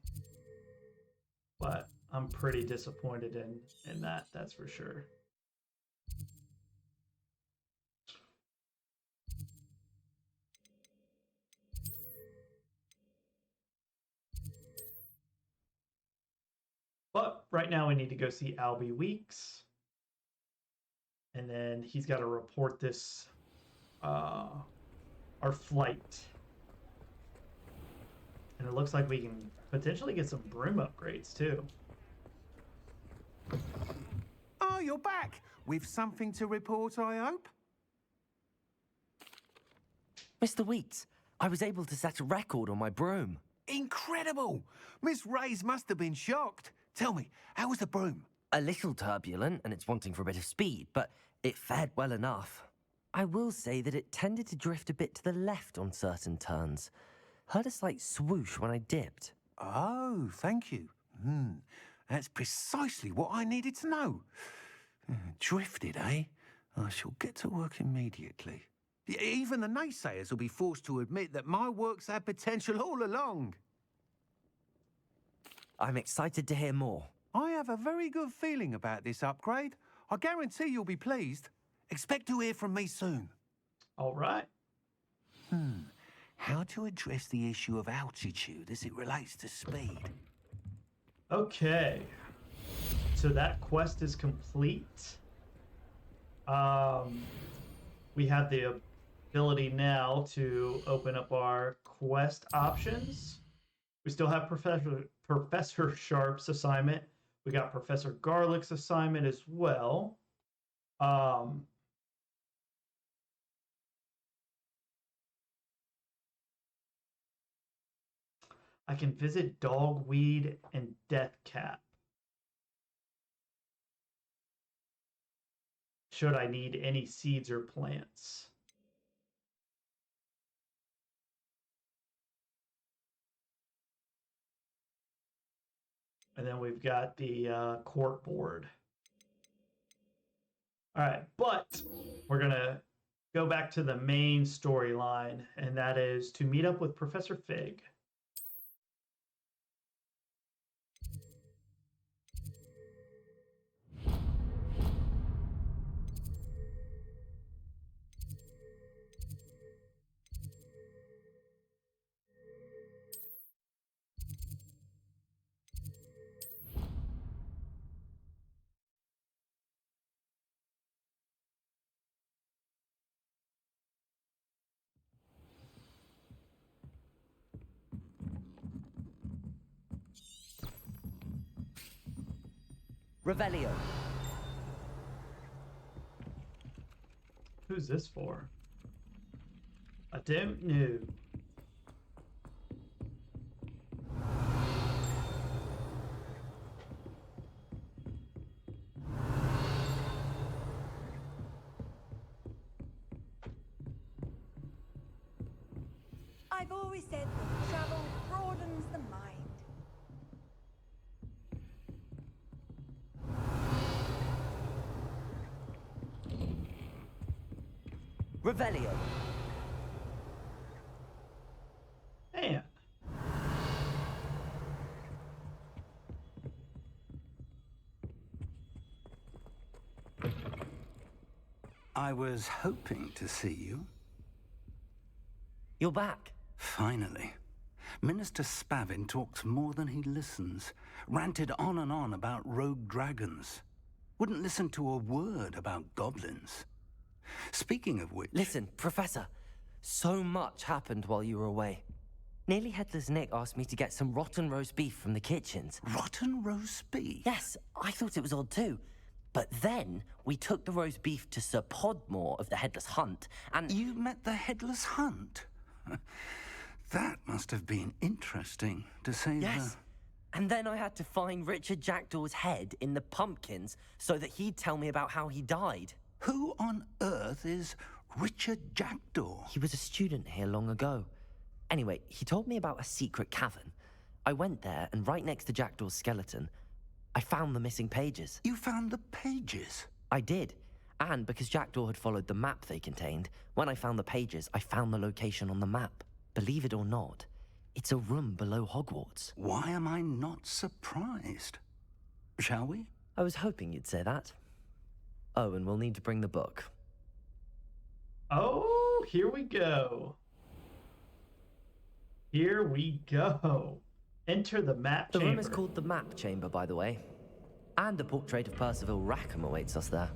But I'm pretty disappointed in that, that's for sure. But right now we need to go see Albie Weeks. And then he's got to report this, our flight. And it looks like we can potentially get some broom upgrades too. Oh, you're back. With something to report, I hope? Mr. Wheats, I was able to set a record on my broom. Incredible! Miss Reyes must have been shocked. Tell me, how was the broom? A little turbulent, and it's wanting for a bit of speed, but it fared well enough. I will say that it tended to drift a bit to the left on certain turns. Heard a slight swoosh when I dipped. Oh, thank you. That's precisely what I needed to know. Drifted, eh? I shall get to work immediately. Even the naysayers will be forced to admit that my work's had potential all along. I'm excited to hear more. I have a very good feeling about this upgrade. I guarantee you'll be pleased. Expect to hear from me soon. All right. How to address the issue of altitude as it relates to speed? Okay. So that quest is complete. We have the ability now to open up our quest options. We still have Professor Sharp's assignment. We got Professor Garlick's assignment as well. I can visit Dogweed and Deathcap. Should I need any seeds or plants? And then we've got the court board. All right, but we're going to go back to the main storyline, and that is to meet up with Professor Fig. Revelio. Who's this for? I don't know. I've always said that travel broadens the mind. Revelio. Man. I was hoping to see you. You're back. Finally. Minister Spavin talks more than he listens. Ranted on and on about rogue dragons. Wouldn't listen to a word about goblins. Speaking of which... Listen, Professor. So much happened while you were away. Nearly Headless Nick asked me to get some rotten roast beef from the kitchens. Rotten roast beef? Yes, I thought it was odd too. But then we took the roast beef to Sir Podmore of the Headless Hunt, and... You met the Headless Hunt? That must have been interesting, to say the... Yes. And then I had to find Richard Jackdaw's head in the pumpkins so that he'd tell me about how he died. Who on earth is Richard Jackdaw? He was a student here long ago. Anyway, he told me about a secret cavern. I went there, and right next to Jackdaw's skeleton, I found the missing pages. You found the pages? I did. And because Jackdaw had followed the map they contained, when I found the pages, I found the location on the map. Believe it or not, it's a room below Hogwarts. Why am I not surprised? Shall we? I was hoping you'd say that. Oh, and we'll need to bring the book. Oh, here we go. Here we go. Enter the map chamber. The room is called the Map Chamber, by the way. And a portrait of Percival Rackham awaits us there.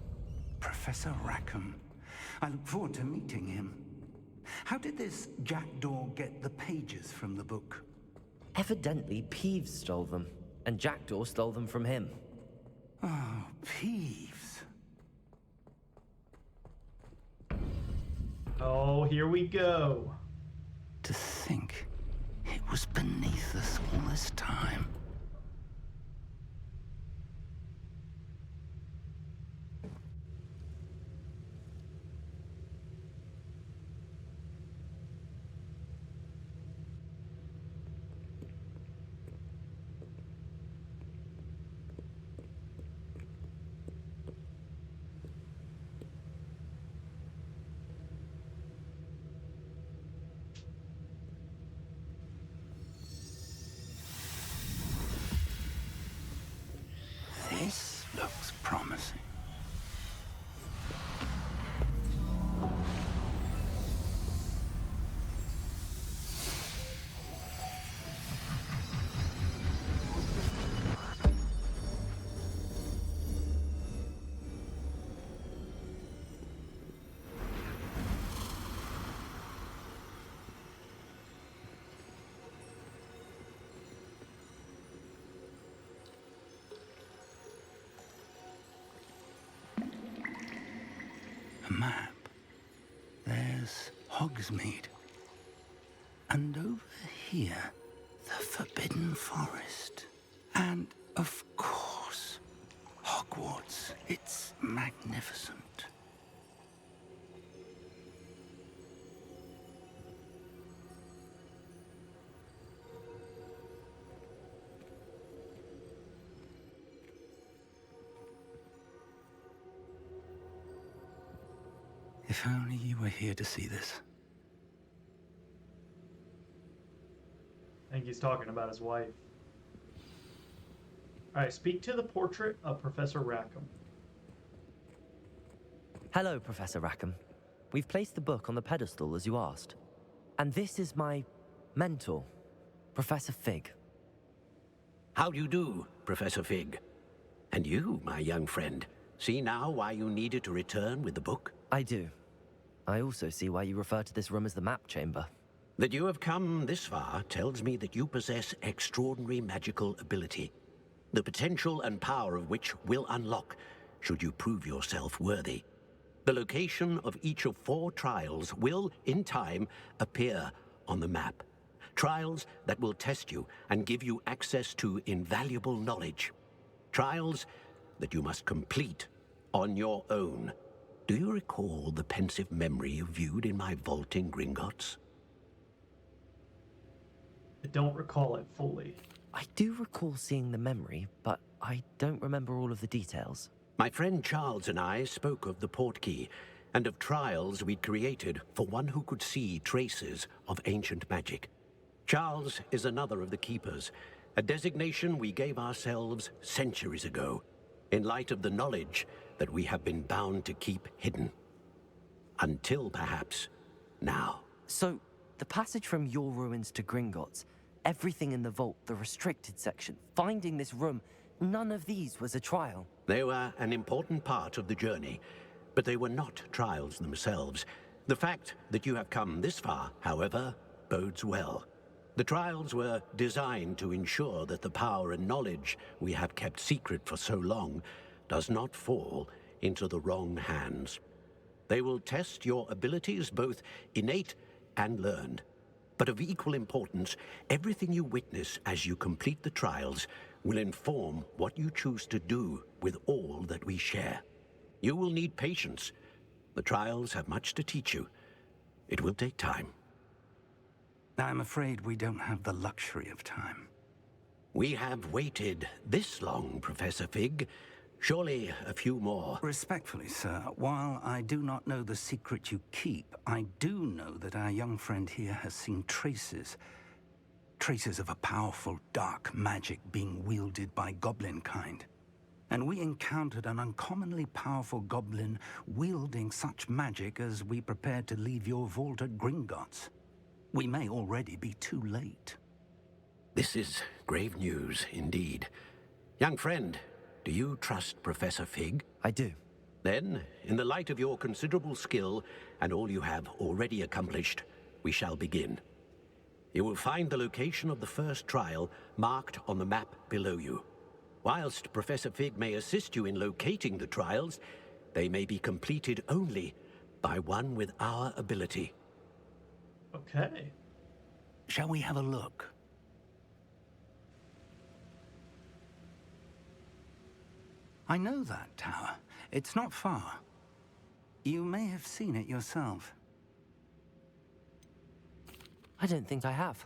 Professor Rackham. I look forward to meeting him. How did this Jackdaw get the pages from the book? Evidently, Peeves stole them, and Jackdaw stole them from him. Oh, Peeves. Oh, here we go. To think it was beneath us all this time. This looks promising. A map. There's Hogsmeade. And over here, the Forbidden Forest. And, of course, Hogwarts. It's magnificent. If only you were here to see this. I think he's talking about his wife. Alright, speak to the portrait of Professor Rackham. Hello, Professor Rackham. We've placed the book on the pedestal as you asked. And this is my mentor, Professor Fig. How do you do, Professor Fig? And you, my young friend, see now why you needed to return with the book? I do. I also see why you refer to this room as the Map Chamber. That you have come this far tells me that you possess extraordinary magical ability, the potential and power of which will unlock should you prove yourself worthy. The location of each of 4 trials will, in time, appear on the map. Trials that will test you and give you access to invaluable knowledge. Trials that you must complete on your own. Do you recall the pensive memory you viewed in my vault in Gringotts? I don't recall it fully. I do recall seeing the memory, but I don't remember all of the details. My friend Charles and I spoke of the portkey and of trials we'd created for one who could see traces of ancient magic. Charles is another of the keepers, a designation we gave ourselves centuries ago, in light of the knowledge that we have been bound to keep hidden. Until perhaps now. So, the passage from your ruins to Gringotts, everything in the vault, the restricted section, finding this room, none of these was a trial. They were an important part of the journey, but they were not trials themselves. The fact that you have come this far, however, bodes well. The trials were designed to ensure that the power and knowledge we have kept secret for so long does not fall into the wrong hands. They will test your abilities, both innate and learned. But of equal importance, everything you witness as you complete the trials will inform what you choose to do with all that we share. You will need patience. The trials have much to teach you. It will take time. I'm afraid we don't have the luxury of time. We have waited this long, Professor Fig. Surely a few more. Respectfully, sir, while I do not know the secret you keep, I do know that our young friend here has seen traces of a powerful dark magic being wielded by goblin kind. And we encountered an uncommonly powerful goblin wielding such magic as we prepared to leave your vault at Gringotts. We may already be too late. This is grave news indeed. Young friend, do you trust Professor Fig? I do. Then, in the light of your considerable skill and all you have already accomplished, we shall begin. You will find the location of the first trial marked on the map below you. Whilst Professor Fig may assist you in locating the trials, they may be completed only by one with our ability. Okay. Shall we have a look? I know that tower. It's not far. You may have seen it yourself. I don't think I have.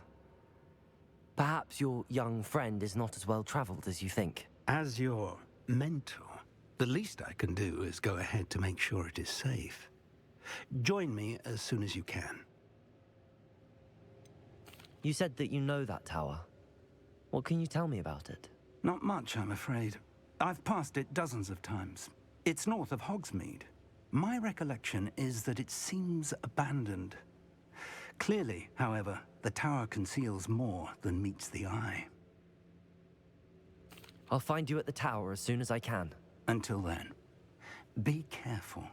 Perhaps your young friend is not as well traveled as you think. As your mentor, the least I can do is go ahead to make sure it is safe. Join me as soon as you can. You said that you know that tower. What can you tell me about it? Not much, I'm afraid. I've passed it dozens of times. It's north of Hogsmeade. My recollection is that it seems abandoned. Clearly, however, the tower conceals more than meets the eye. I'll find you at the tower as soon as I can. Until then, be careful,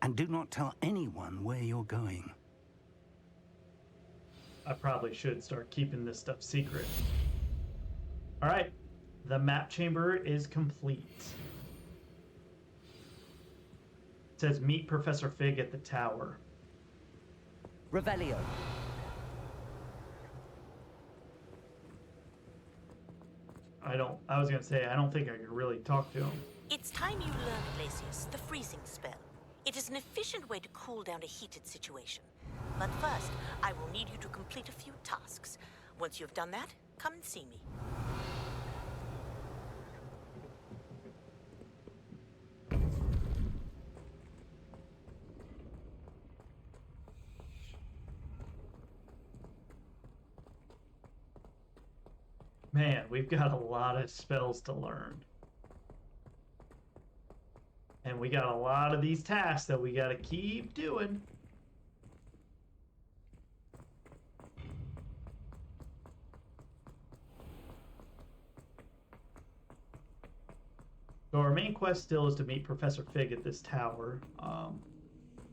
and do not tell anyone where you're going. I probably should start keeping this stuff secret. All right, the map chamber is complete. It says meet Professor Fig at the tower. Revelio. I was gonna say, I don't think I could really talk to him. It's time you learned, Glacius, the freezing spell. It is an efficient way to cool down a heated situation. But first, I will need you to complete a few tasks. Once you've done that, come and see me. Man, we've got a lot of spells to learn. And we got a lot of these tasks that we gotta keep doing. So our main quest still is to meet Professor Fig at this tower.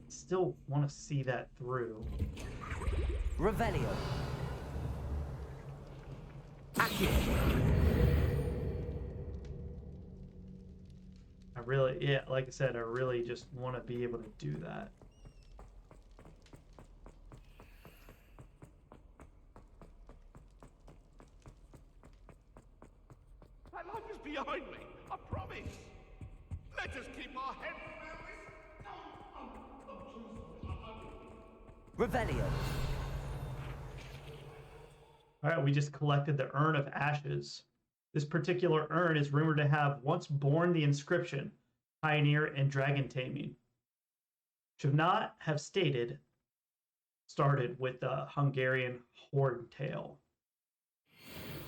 Still want to see that through. Revelio. I really, yeah, like I said, I really just want to be able to do that. My life is behind me, I promise. Let us keep our heads around this. Revelio. All right, we just collected the Urn of Ashes. This particular urn is rumored to have once borne the inscription, Pioneer in Dragon Taming. Should not have started with the Hungarian Horde Tale.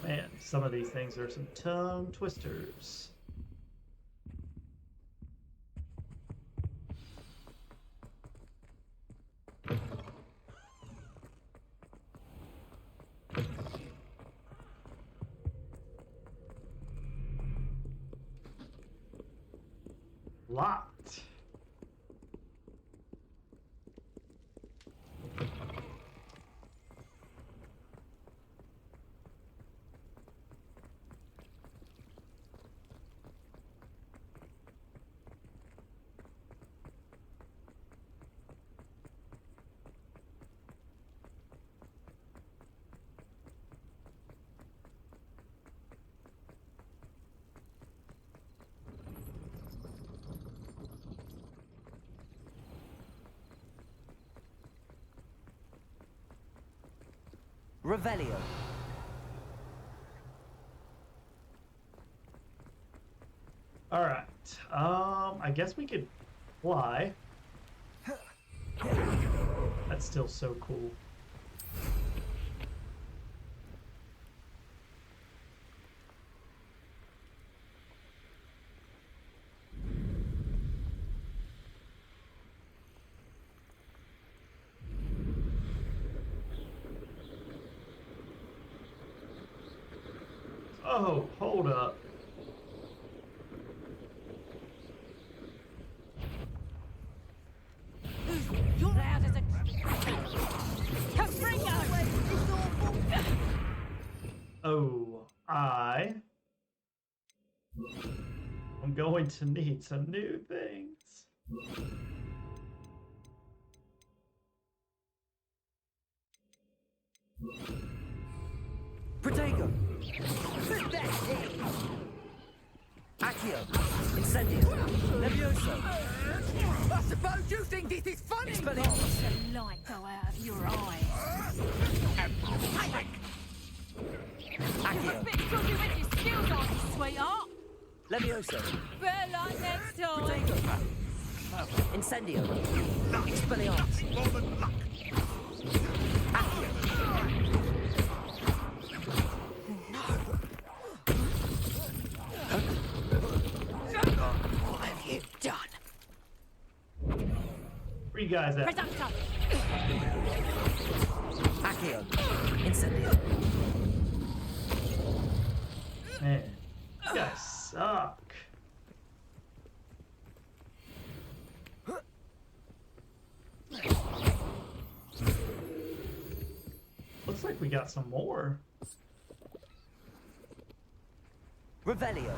Man, some of these things are some tongue twisters. Locked. Revelio. All right. I guess we could fly. That's still so cool. Oh, hold up. You're loud as a Oh, I'm going to need some new things. Protego. Accio. Incendio. Levioso. I suppose you think this is funny? Expelliarmus. The light go out of your eyes. Accio. A bit dodgy with your skills, aren't you, sweetheart? Levioso. Better luck next time. Protego. Incendio. Expelliarmus. More than luck. Accio. What have you done? Where you guys at? Presumption. Accio. Incendio. Man, you guys suck. Looks like we got some more. Revelio.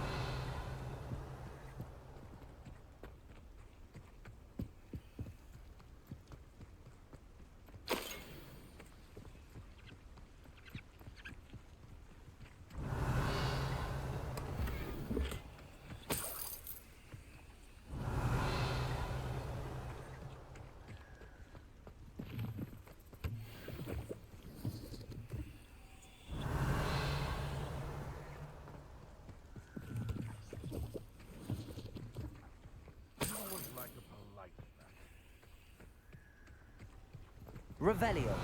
Revelio.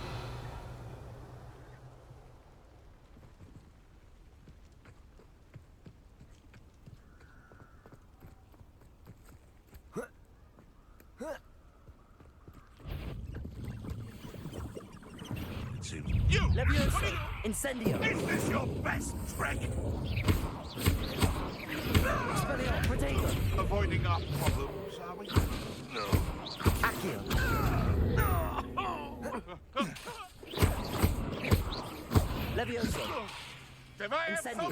You! Levioso. Incendio. Is this your best trick? Expelliarmus. Protego. Avoiding our problems, are we? No. Accio. Levioso. Incendio.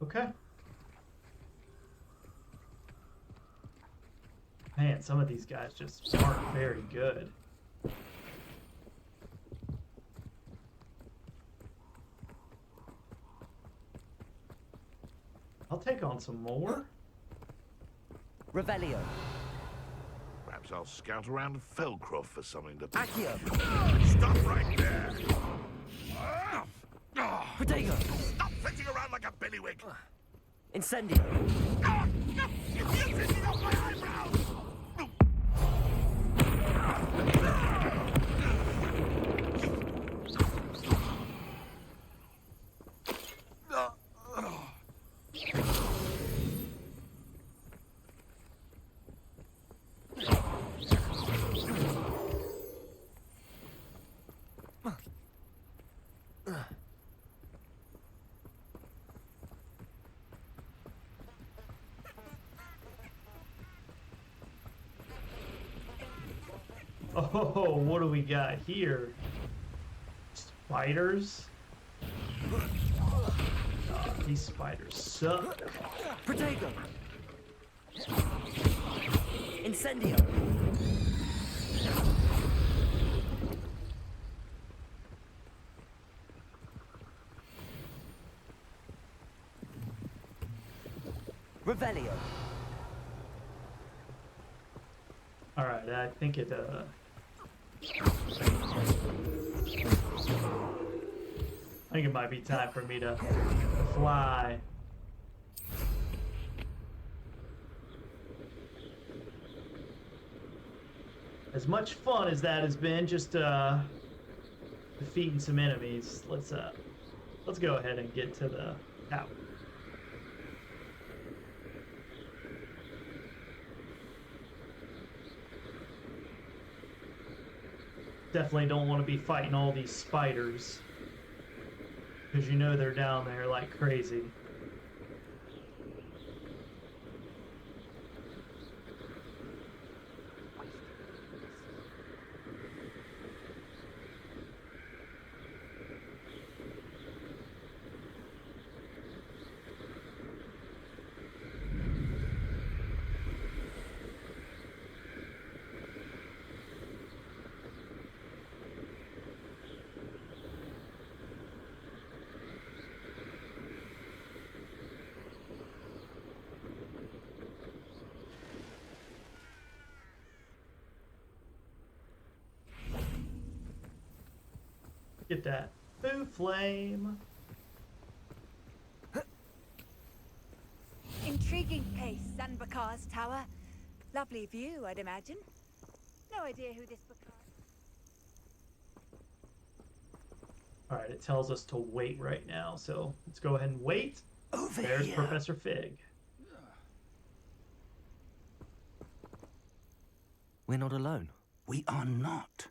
Okay. Man, some of these guys just aren't very good. I'll take on some more. Revelio. Perhaps Perhaps I'll scout around Felcroft for something to... Accio! Stop right there! Protego! Stop flitting around like a billywig! Incendio! You're taking off my eyebrows! Oh, what do we got here? Spiders? These spiders suck. Protego! Incendio! Revelio! Alright, I think it, I think it might be time for me to fly. As much fun as that has been, just defeating some enemies, let's go ahead and get to the tower. Definitely don't want to be fighting all these spiders, because you know they're down there like crazy. Get that foo flame. Intriguing place, Sanbakar's tower. Lovely view, I'd imagine. No idea who this Bakar... Alright, it tells us to wait right now, so let's go ahead and wait. There's here. Professor Fig. We're not alone. We are not.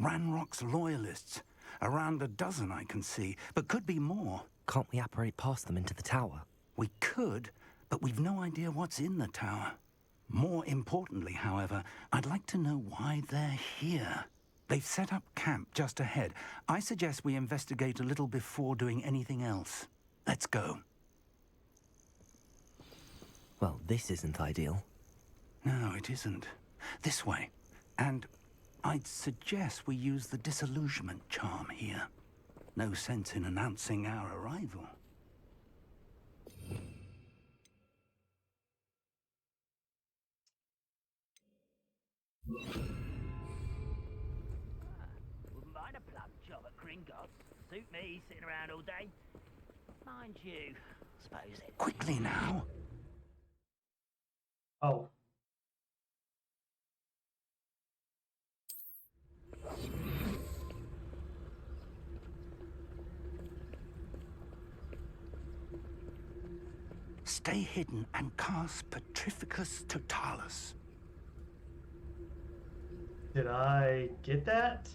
Ranrock's loyalists. Around a dozen I can see, but could be more. Can't we apparate past them into the tower? We could, but we've no idea what's in the tower. More importantly, however, I'd like to know why they're here. They've set up camp just ahead. I suggest we investigate a little before doing anything else. Let's go. Well, this isn't ideal. No, it isn't. This way. And I'd suggest we use the disillusionment charm here. No sense in announcing our arrival. Wouldn't mind a plum job at Gringotts. Suit me, sitting around all day. Mind you, suppose it... Quickly now. Oh. Stay hidden and cast Petrificus Totalis. Did I get that?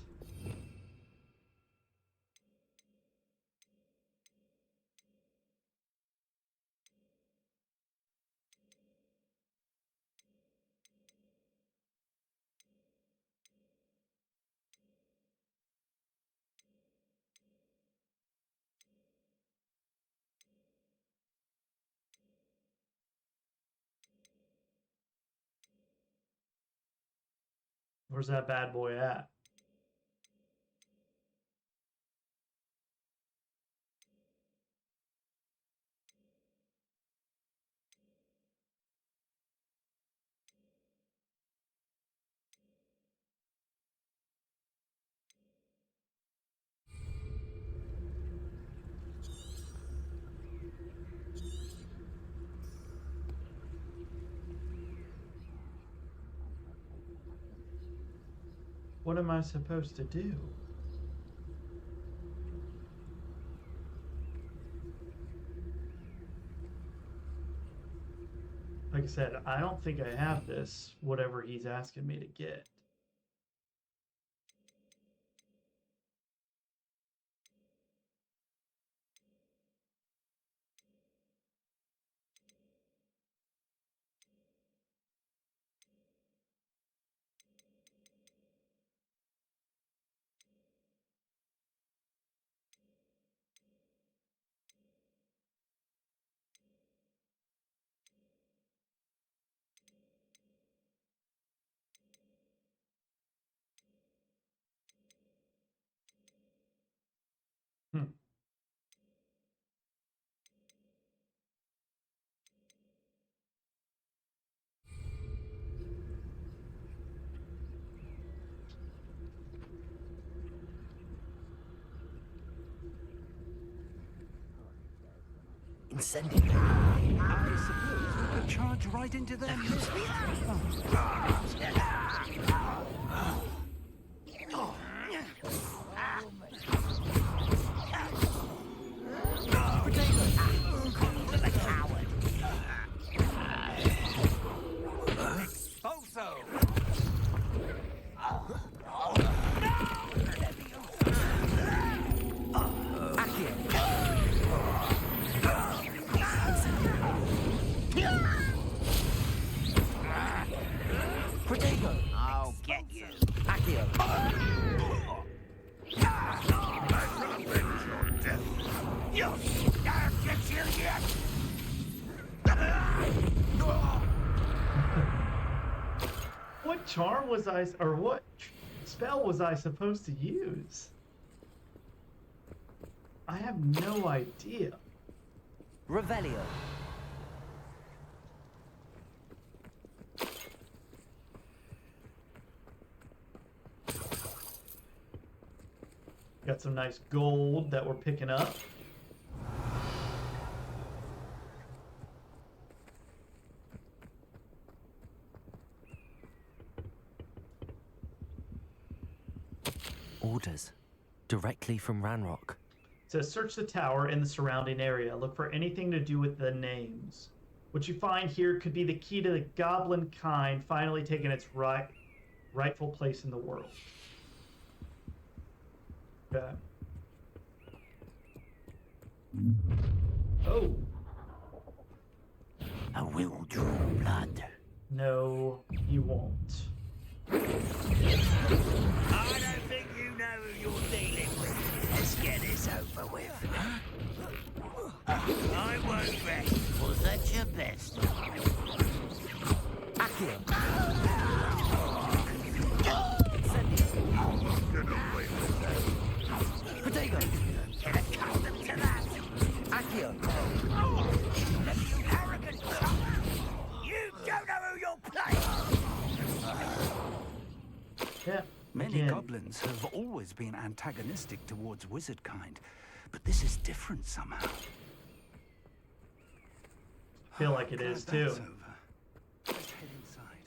Where's that bad boy at? What am I supposed to do? Like I said, I don't think I have this, whatever he's asking me to get. Hmm. Incendiary. I suppose we could charge right into their midst. Also. I'll get you. Accio. I'll get you yet. What charm was I, or what spell was I supposed to use? I have no idea. Revelio. Got some nice gold that we're picking up. Orders. Directly from Ranrock. It says search the tower and the surrounding area. Look for anything to do with the names. What you find here could be the key to the goblin kind finally taking its rightful place in the world. Okay. Oh. I will draw blood. No, you won't. I don't think you know who you're dealing with. Let's get this over with. I won't rest. Was that your best? Accio. Potato. Get accustomed to that. Accio. You arrogant cock. You don't know who you're playing. Yeah. Many again. goblins have always been antagonistic towards wizard kind, but this is different somehow. Feel like it is too. That's over. Let's head inside.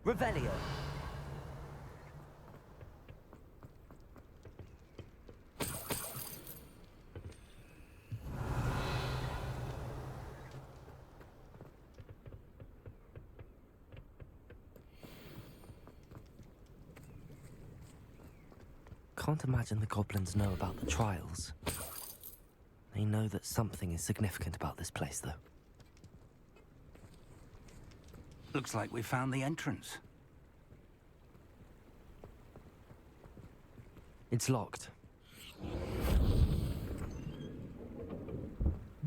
Revelio. Can't imagine the goblins know about the trials. They know that something is significant about this place, though. Looks like we found the entrance. It's locked.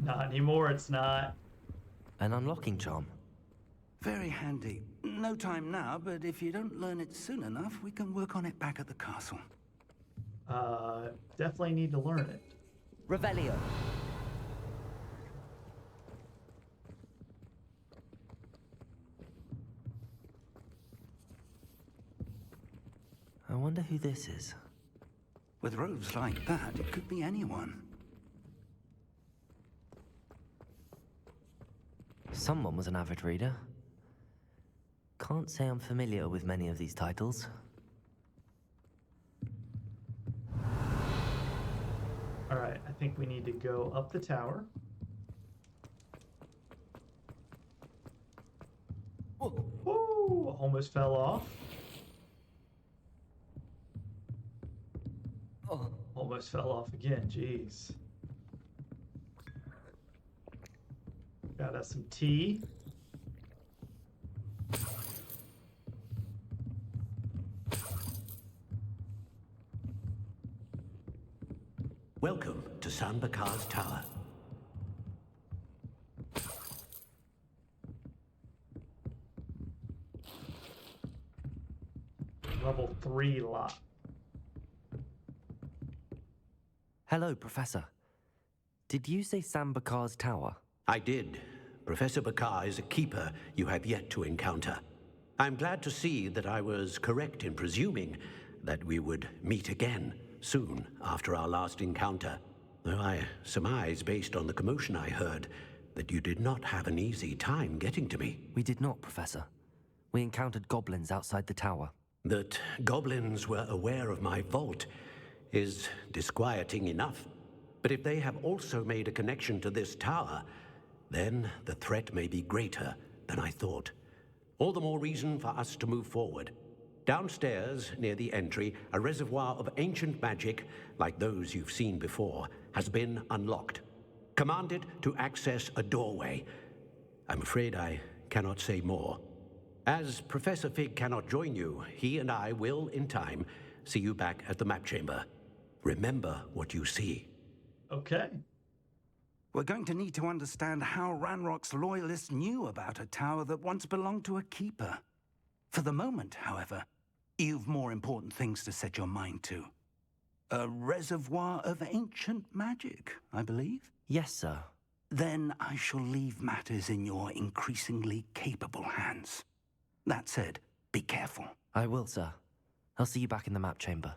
Not anymore, it's not. An unlocking charm. Very handy. No time now, but if you don't learn it soon enough, we can work on it back at the castle. Definitely need to learn it. Revelio. I wonder who this is. With robes like that, it could be anyone. Someone was an avid reader. Can't say I'm familiar with many of these titles. Alright, I think we need to go up the tower. Woo! Almost fell off. Almost fell off again, jeez. Got us some tea. Welcome to Sanbakar's Tower. Level 3 lot. Hello, Professor. Did you say Sambakar's Tower? I did. Professor Bakar is a keeper you have yet to encounter. I'm glad to see that I was correct in presuming that we would meet again soon after our last encounter. Though I surmise, based on the commotion I heard, that you did not have an easy time getting to me. We did not, Professor. We encountered goblins outside the tower. That goblins were aware of my vault is disquieting enough. But if they have also made a connection to this tower, then the threat may be greater than I thought. All the more reason for us to move forward. Downstairs, near the entry, a reservoir of ancient magic, like those you've seen before, has been unlocked. Command it to access a doorway. I'm afraid I cannot say more. As Professor Fig cannot join you, he and I will, in time, see you back at the map chamber. Remember what you see. Okay. We're going to need to understand how Ranrock's loyalists knew about a tower that once belonged to a keeper. For the moment, however, you've more important things to set your mind to. A reservoir of ancient magic, I believe? Yes, sir. Then I shall leave matters in your increasingly capable hands. That said, be careful. I will, sir. I'll see you back in the map chamber.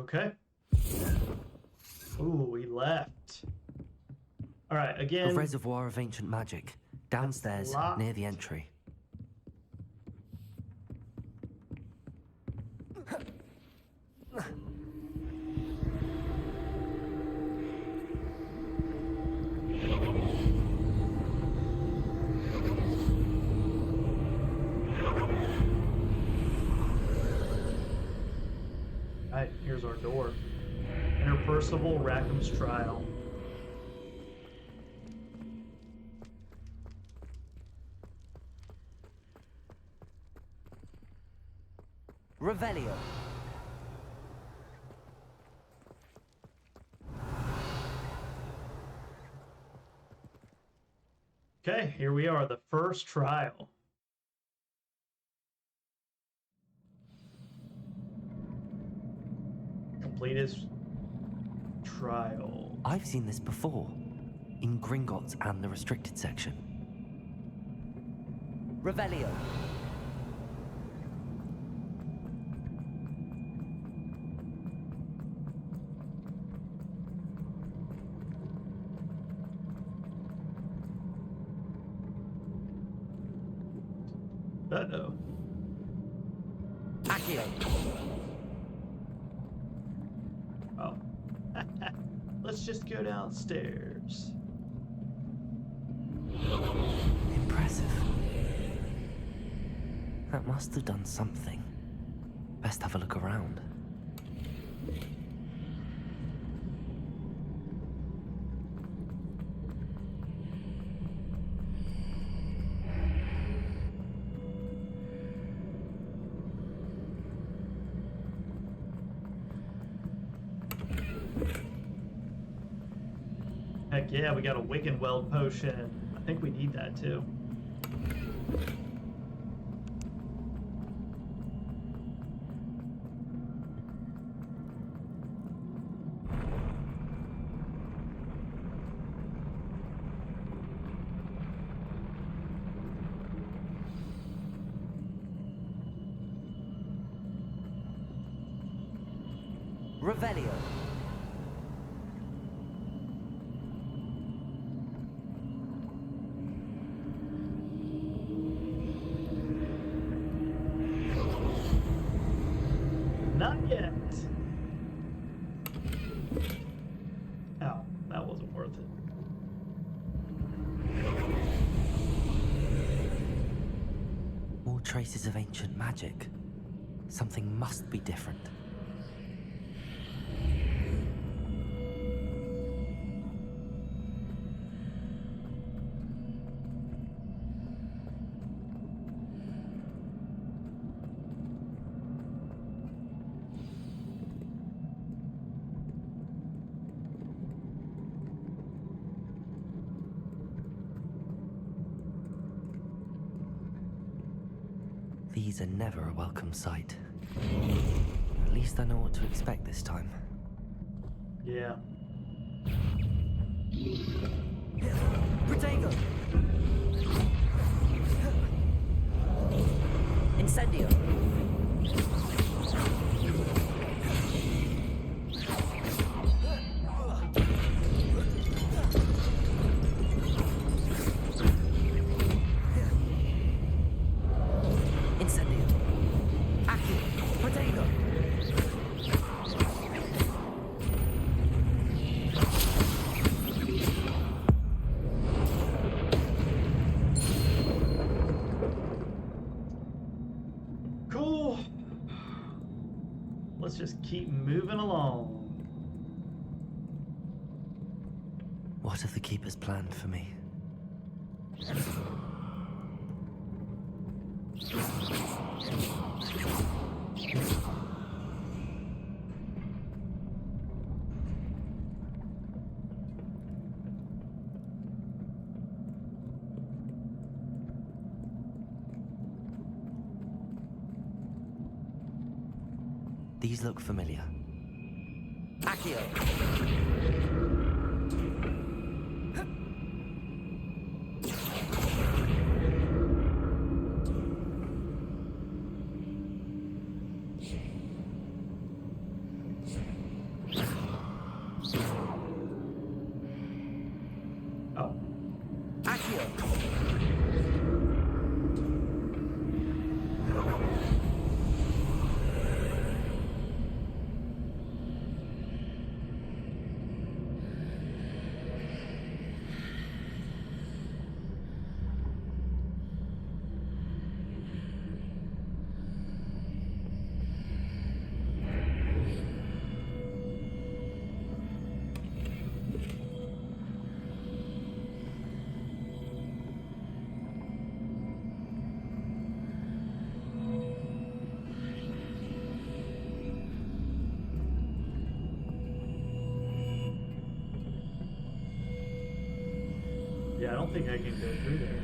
Okay. Ooh, we left. Alright, again. A reservoir of ancient magic. Downstairs, near the entry. Alright, here's our door. Interpersonal Rackham's Trial. Revelio. Okay, here we are, the first trial. Complete his trial. I've seen this before. In Gringotts and the restricted section. Revelio. Uh-oh. Accio. Oh. Let's just go downstairs. Impressive. That must have done something. Best have a look around. Heck yeah, we got a Wicked Weld potion. I think we need that too. Revelio. Not yet. Ow, that wasn't worth it. More traces of ancient magic. Something must be different. These are never a welcome sight. At least I know what to expect this time. Yeah. Protego! Incendio! Incendio! Accio! Protego! Cool. Let's just keep moving along. What have the Keepers planned for me? These look familiar. Accio! Oh. Accio! Yeah, I don't think I can go through there.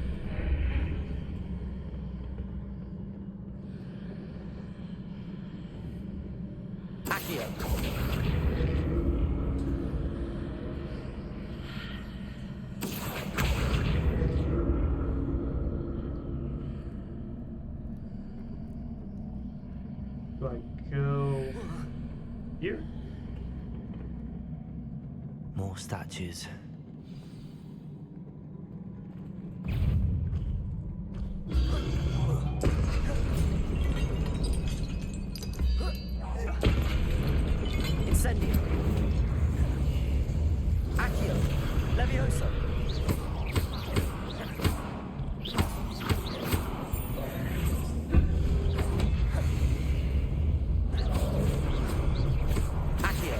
Accio! Do I go here? More statues. Incendio! Accio! Levioso! Accio!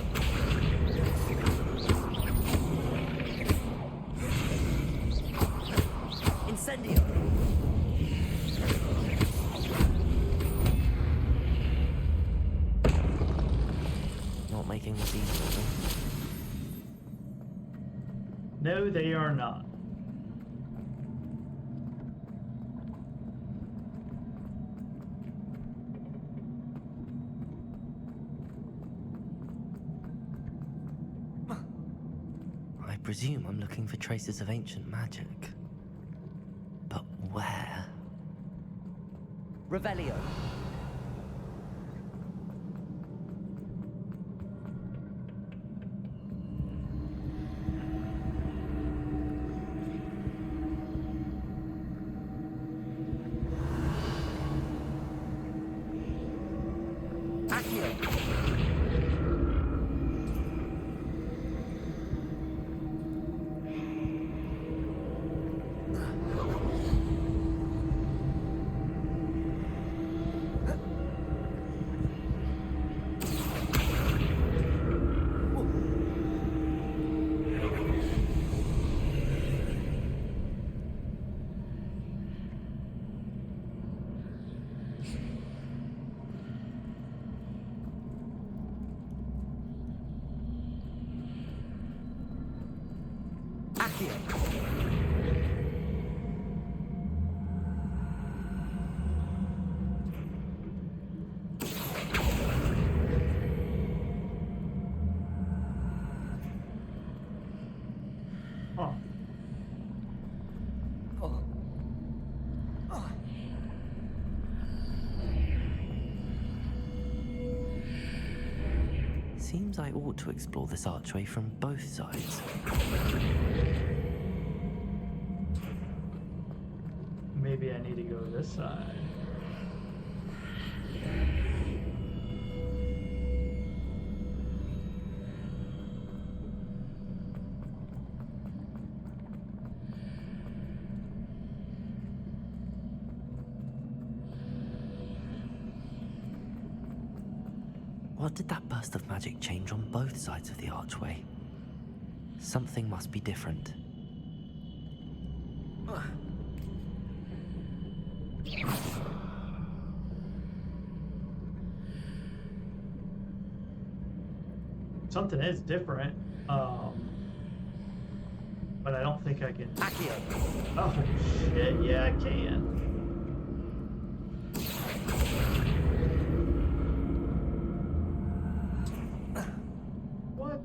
Incendio! Not making this easy for them. No, they are not. I presume I'm looking for traces of ancient magic. But where? Revelio! Accio! Accio. Accio. Huh. Seems I ought to explore this archway from both sides. Maybe I need to go this side. What did that burst of magic change on both sides of the archway? Something must be different. Something is different. But I don't think I can. Accio. Oh shit! Yeah, I can. What?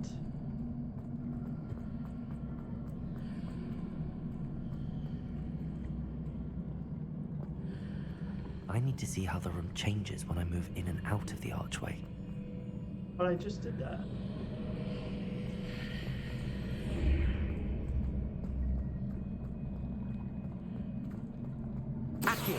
I need to see how the room changes when I move in and out of the archway. But I just did that. Accio.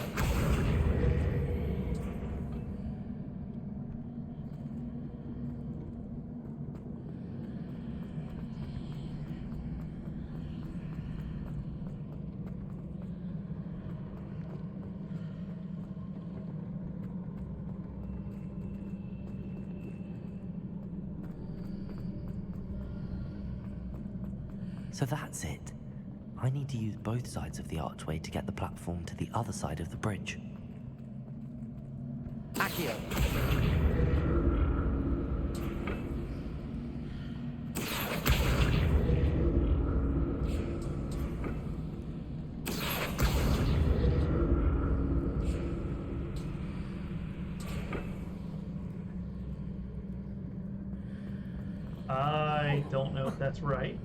So that's it. I need to use both sides of the archway to get the platform to the other side of the bridge. Accio. I don't know if that's right.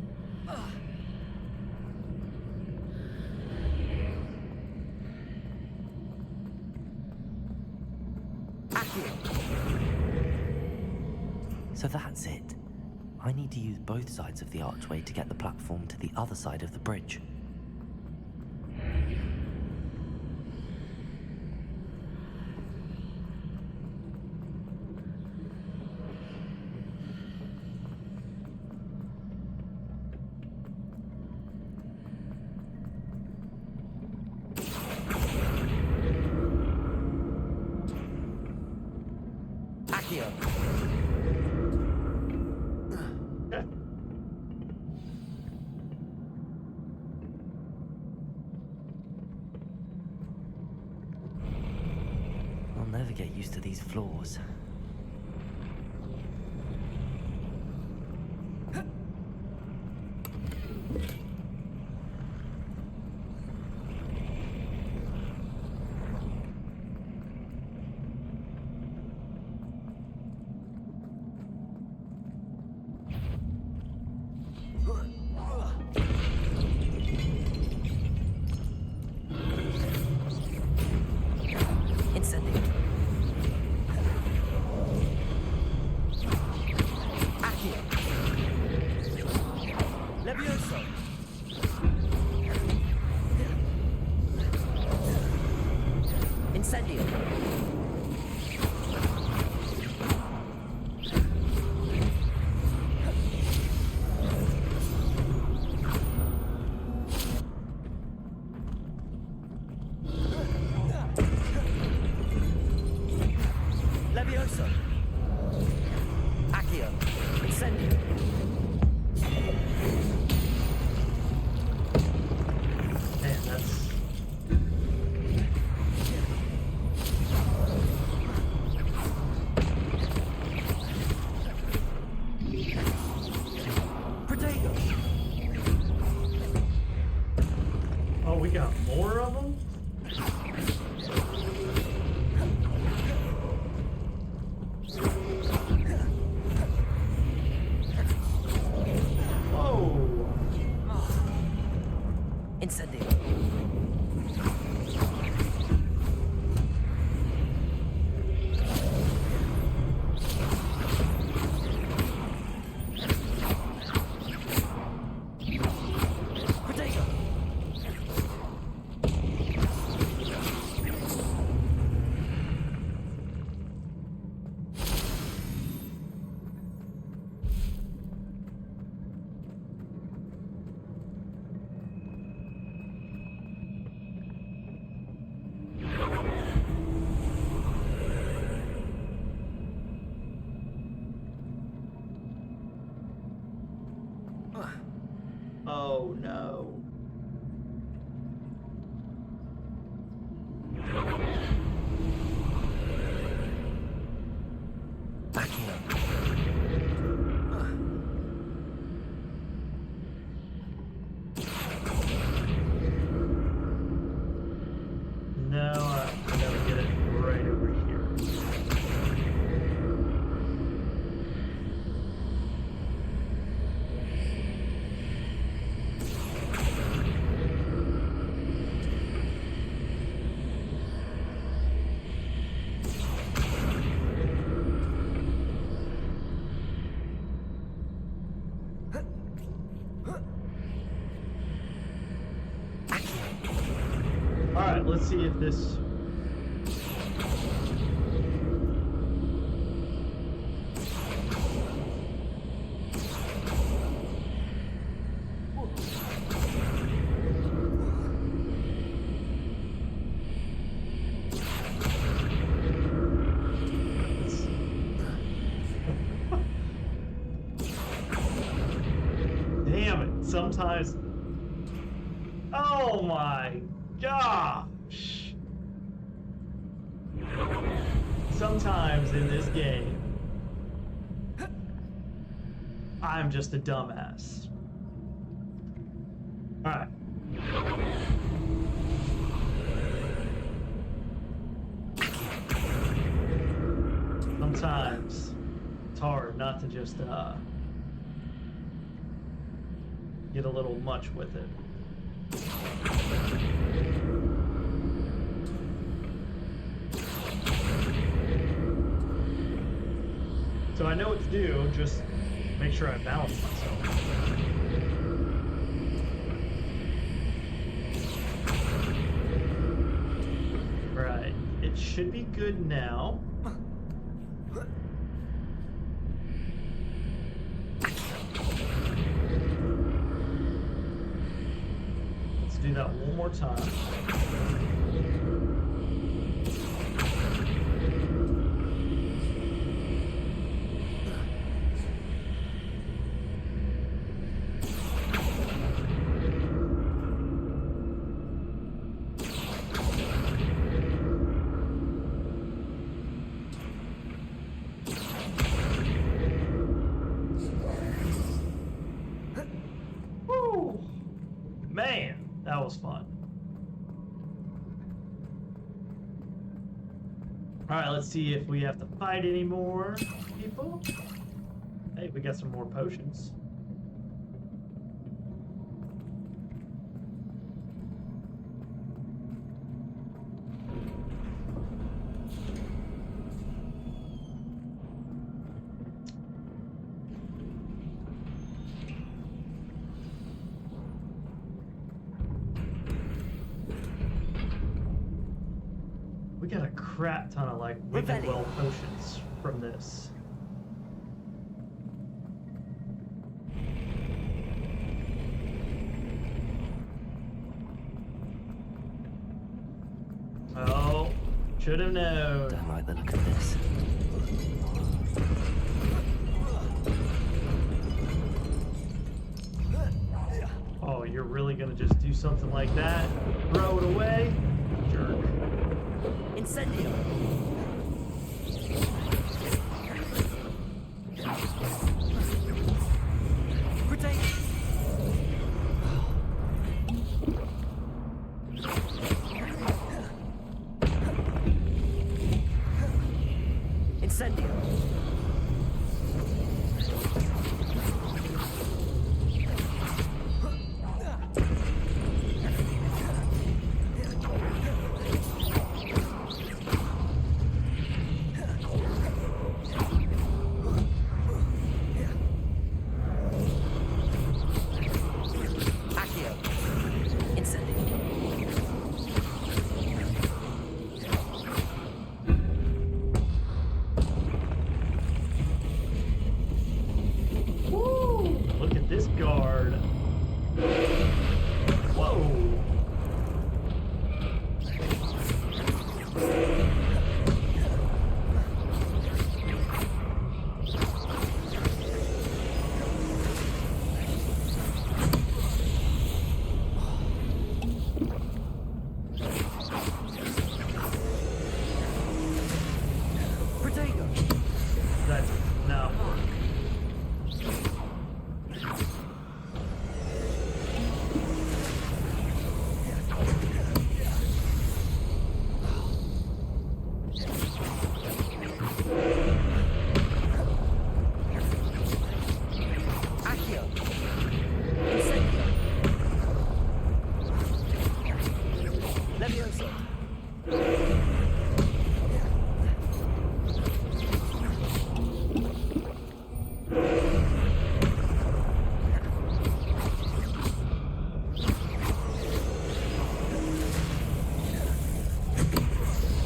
So that's it. I need to use both sides of the archway to get the platform to the other side of the bridge. Accio. I'll never get used to these floors. Incendio. Accio. Levioso. Incendio. more of them? Whoa! Incendio. Oh no. Back here. No, I gotta get it right over here. Alright, let's see if this... Damn it, sometimes... Oh my gosh! Sometimes in this game, I'm just a dumbass. Alright. Sometimes it's hard not to just get a little much with it. So I know what to do, just make sure I balance myself. Right, it should be good now. Let's do that one more time. Woo! Man, that was fun. Alright, let's see if we have to fight any more people. Hey, we got some more potions. We got a crap ton of like wicked well potions from this. Oh, should have known. Don't like the look of this. Oh, you're really gonna just do something like that? Throw it away? Jerk. Incendio. Critique. Incendio. Accio. Incendio. Woo! Look at this guard. Whoa! Protego. That does not work. Accio. Incendio. Levioso.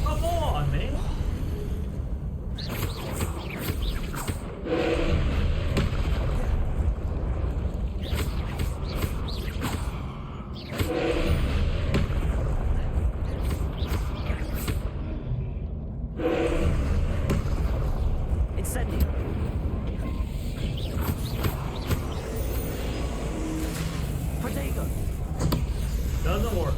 Come on, man. Incendio. Protego. Doesn't work.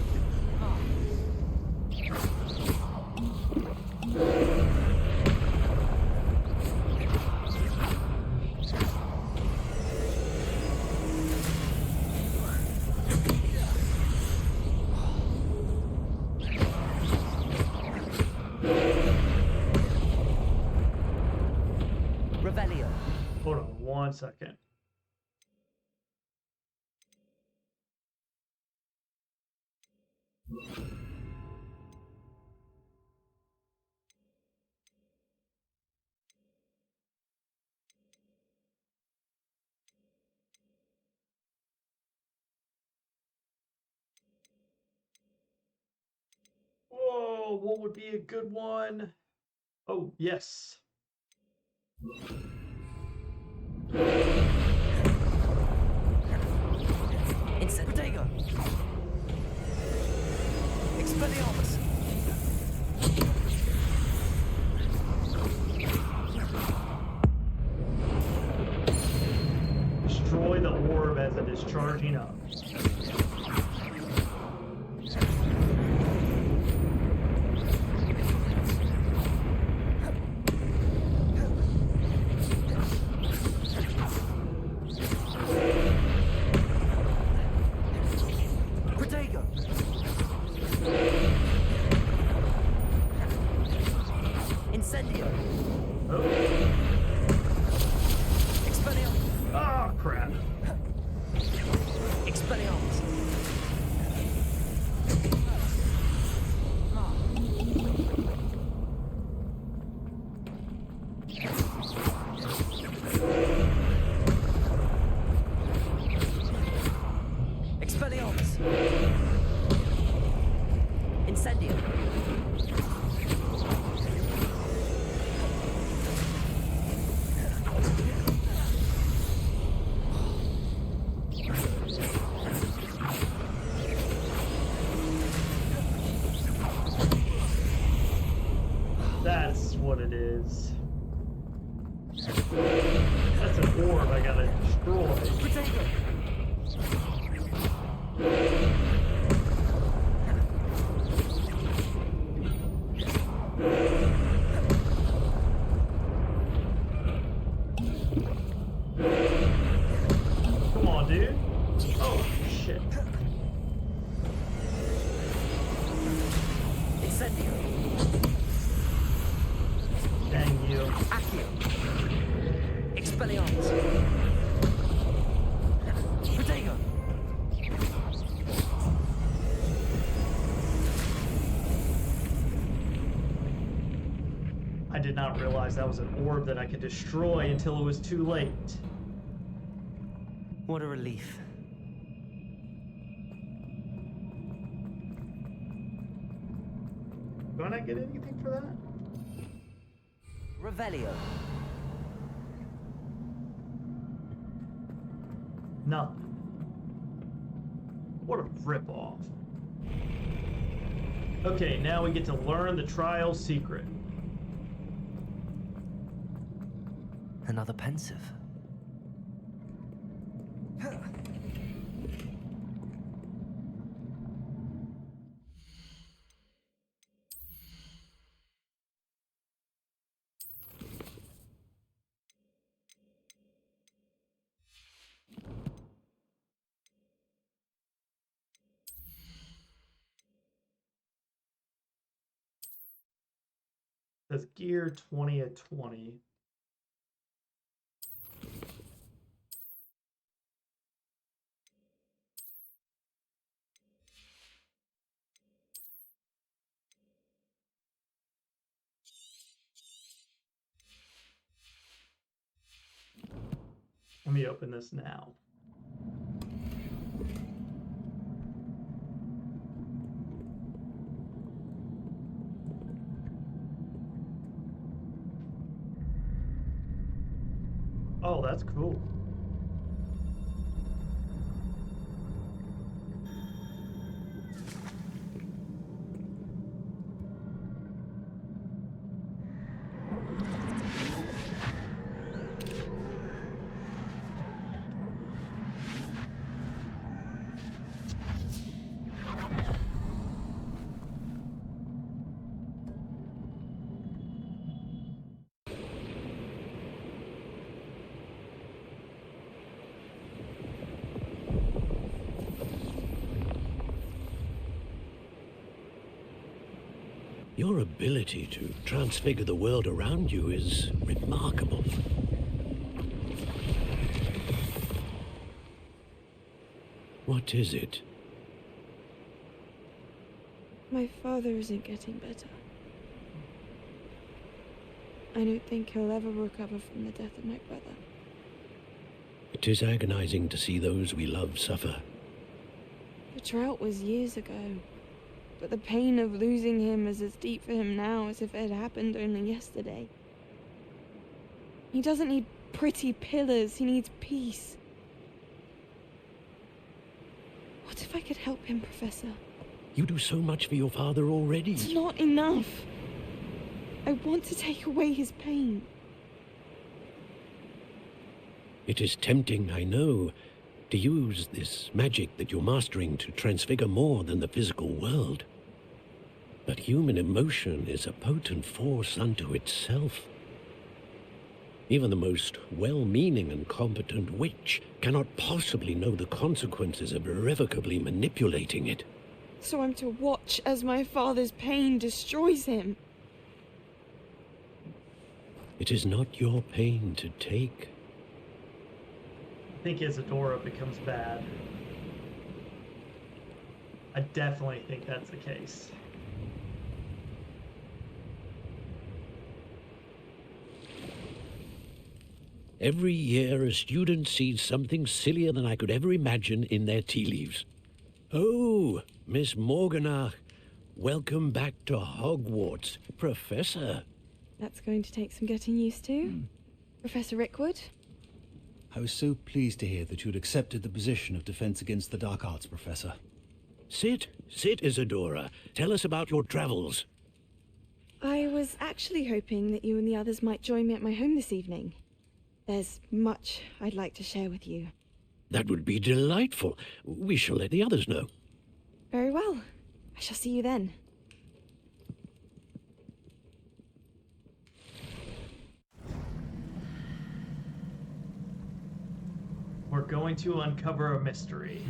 Revelio. Hold on 1 second. Whoa, what would be a good one? Oh, yes. Protego. Expelliarmus. Destroy the orb as it is charging up. Protego. Incendio. Oh, Expelliarmus. ah, crap. Expelliarmus. Expelliarmus. Incendio. That's what it is. That's an orb I gotta destroy. Protego. Come on, dude. Oh, shit. Incendio. Dang you. Incendio! Expelliarmus! Protego! I did not realize that was an orb that I could destroy until it was too late. What a relief. Do I not get anything for that? Revelio. Nothing. What a ripoff. Okay, now we get to learn the trial secret. Another pensive. Says gear 20 at 20. Let me open this now. Oh, that's cool. Your ability to transfigure the world around you is remarkable. What is it? My father isn't getting better. I don't think he'll ever recover from the death of my brother. It is agonizing to see those we love suffer. The drought was years ago, but the pain of losing him is as deep for him now as if it had happened only yesterday. He doesn't need pretty pillars, he needs peace. What if I could help him, Professor? You do so much for your father already. It's not enough. I want to take away his pain. It is tempting, I know, to use this magic that you're mastering to transfigure more than the physical world. But human emotion is a potent force unto itself. Even the most well-meaning and competent witch cannot possibly know the consequences of irrevocably manipulating it. So I'm to watch as my father's pain destroys him. It is not your pain to take. I think Isadora becomes bad. I definitely think that's the case. Every year a student sees something sillier than I could ever imagine in their tea leaves. Oh, Miss Morganach, welcome back to Hogwarts, Professor. That's going to take some getting used to. Professor Rickwood? I was so pleased to hear that you'd accepted the position of Defense Against the Dark Arts, Professor. Sit, Isadora. Tell us about your travels. I was actually hoping that you and the others might join me at my home this evening. There's much I'd like to share with you. That would be delightful. We shall let the others know. Very well. I shall see you then. We're going to uncover a mystery.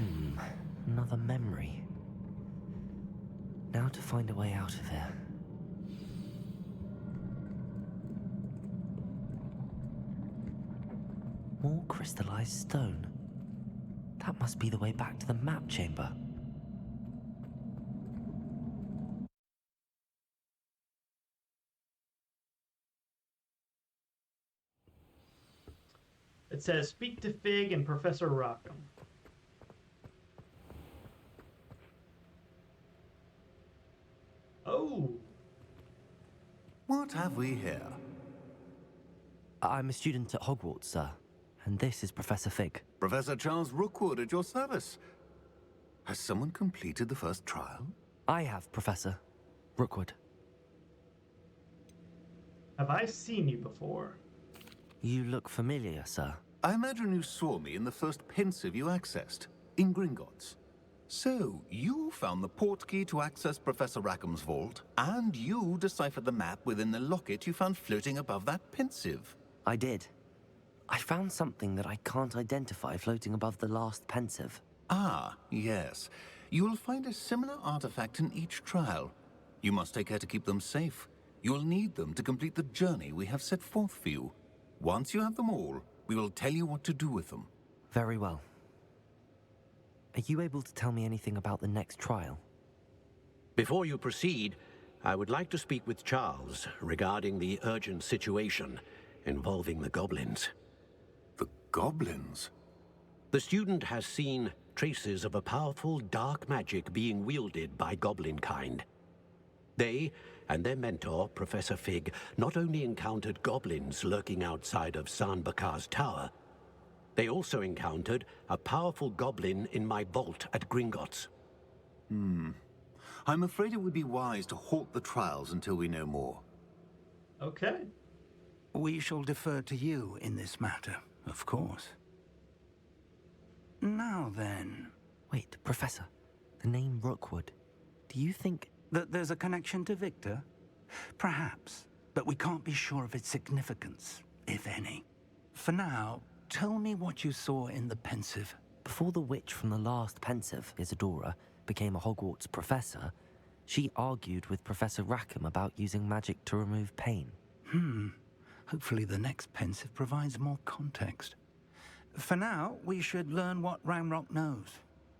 Another memory. Now to find a way out of here. More crystallized stone. That must be the way back to the map chamber. It says, speak to Fig and Professor Rockham. Oh. What have we here? I'm a student at Hogwarts, sir. And this is Professor Fig. Professor Charles Rookwood at your service. Has someone completed the first trial? I have, Professor Rookwood. Have I seen you before? You look familiar, sir. I imagine you saw me in the first pensive you accessed, in Gringotts. So, you found the portkey to access Professor Rackham's vault, and you deciphered the map within the locket you found floating above that pensive. I did. I found something that I can't identify floating above the last pensive. Ah, yes. You will find a similar artifact in each trial. You must take care to keep them safe. You'll need them to complete the journey we have set forth for you. Once you have them all, we will tell you what to do with them. Very well. Are you able to tell me anything about the next trial? Before you proceed, I would like to speak with Charles regarding the urgent situation involving the goblins. The goblins? The student has seen traces of a powerful dark magic being wielded by goblin kind. They and their mentor, Professor Fig, not only encountered goblins lurking outside of Sanbakar's tower, they also encountered a powerful goblin in my vault at Gringotts. I'm afraid it would be wise to halt the trials until we know more. Okay. We shall defer to you in this matter, of course. Now then... Wait, Professor. The name Rookwood. Do you think... that there's a connection to Victor? Perhaps, but we can't be sure of its significance, if any. For now, tell me what you saw in the pensive. Before the witch from the last pensive, Isadora, became a Hogwarts professor, she argued with Professor Rackham about using magic to remove pain. Hopefully the next pensive provides more context. For now, we should learn what Ranrock knows.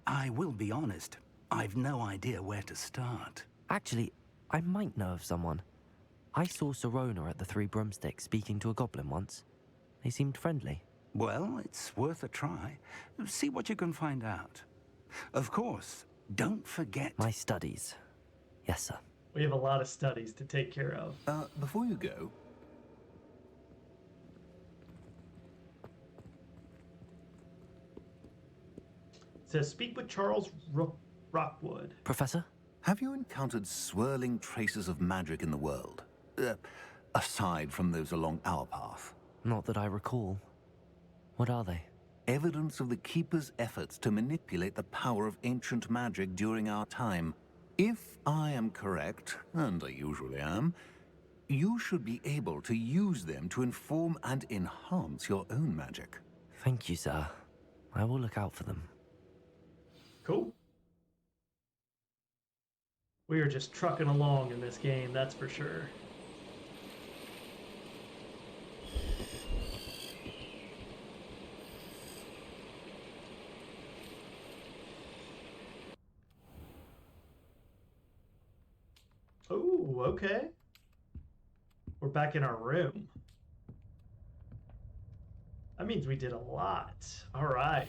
I will be honest, I've no idea where to start. Actually, I might know of someone. I saw Sirona at the Three Broomsticks speaking to a goblin once. They seemed friendly. Well, it's worth a try. See what you can find out. Of course, don't forget... my studies. Yes, sir. We have a lot of studies to take care of. Before you go... It says, speak with Charles Rookwood. Professor? Have you encountered swirling traces of magic in the world? Aside from those along our path? Not that I recall. What are they? Evidence of the Keeper's efforts to manipulate the power of ancient magic during our time. If I am correct, and I usually am, you should be able to use them to inform and enhance your own magic. Thank you, sir. I will look out for them. Cool. We are just trucking along in this game, that's for sure. Oh, okay. We're back in our room. That means we did a lot. All right.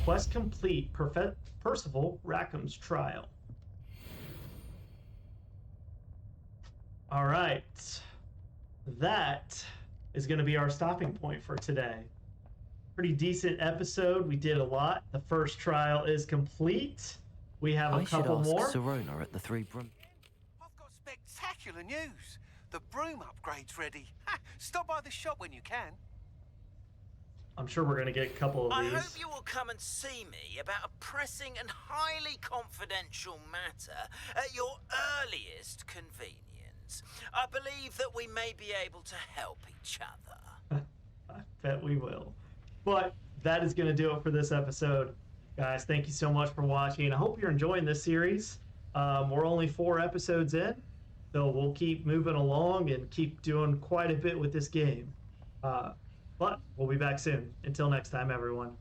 Quest complete. Percival Rackham's trial. All right. That is going to be our stopping point for today. Pretty decent episode. We did a lot. The first trial is complete. We have a couple more. I should ask Sirona at the Three Broom. I've got spectacular news. The broom upgrade's ready. Ha! Stop by the shop when you can. I'm sure we're going to get a couple of I these. hope you will come and see me about a pressing and highly confidential matter at your earliest convenience. I believe that we may be able to help each other. I bet we will. But that is going to do it for this episode. Guys, thank you so much for watching. I hope you're enjoying this series. We're only 4 episodes in, so we'll keep moving along and keep doing quite a bit with this game. But we'll be back soon. Until next time, everyone.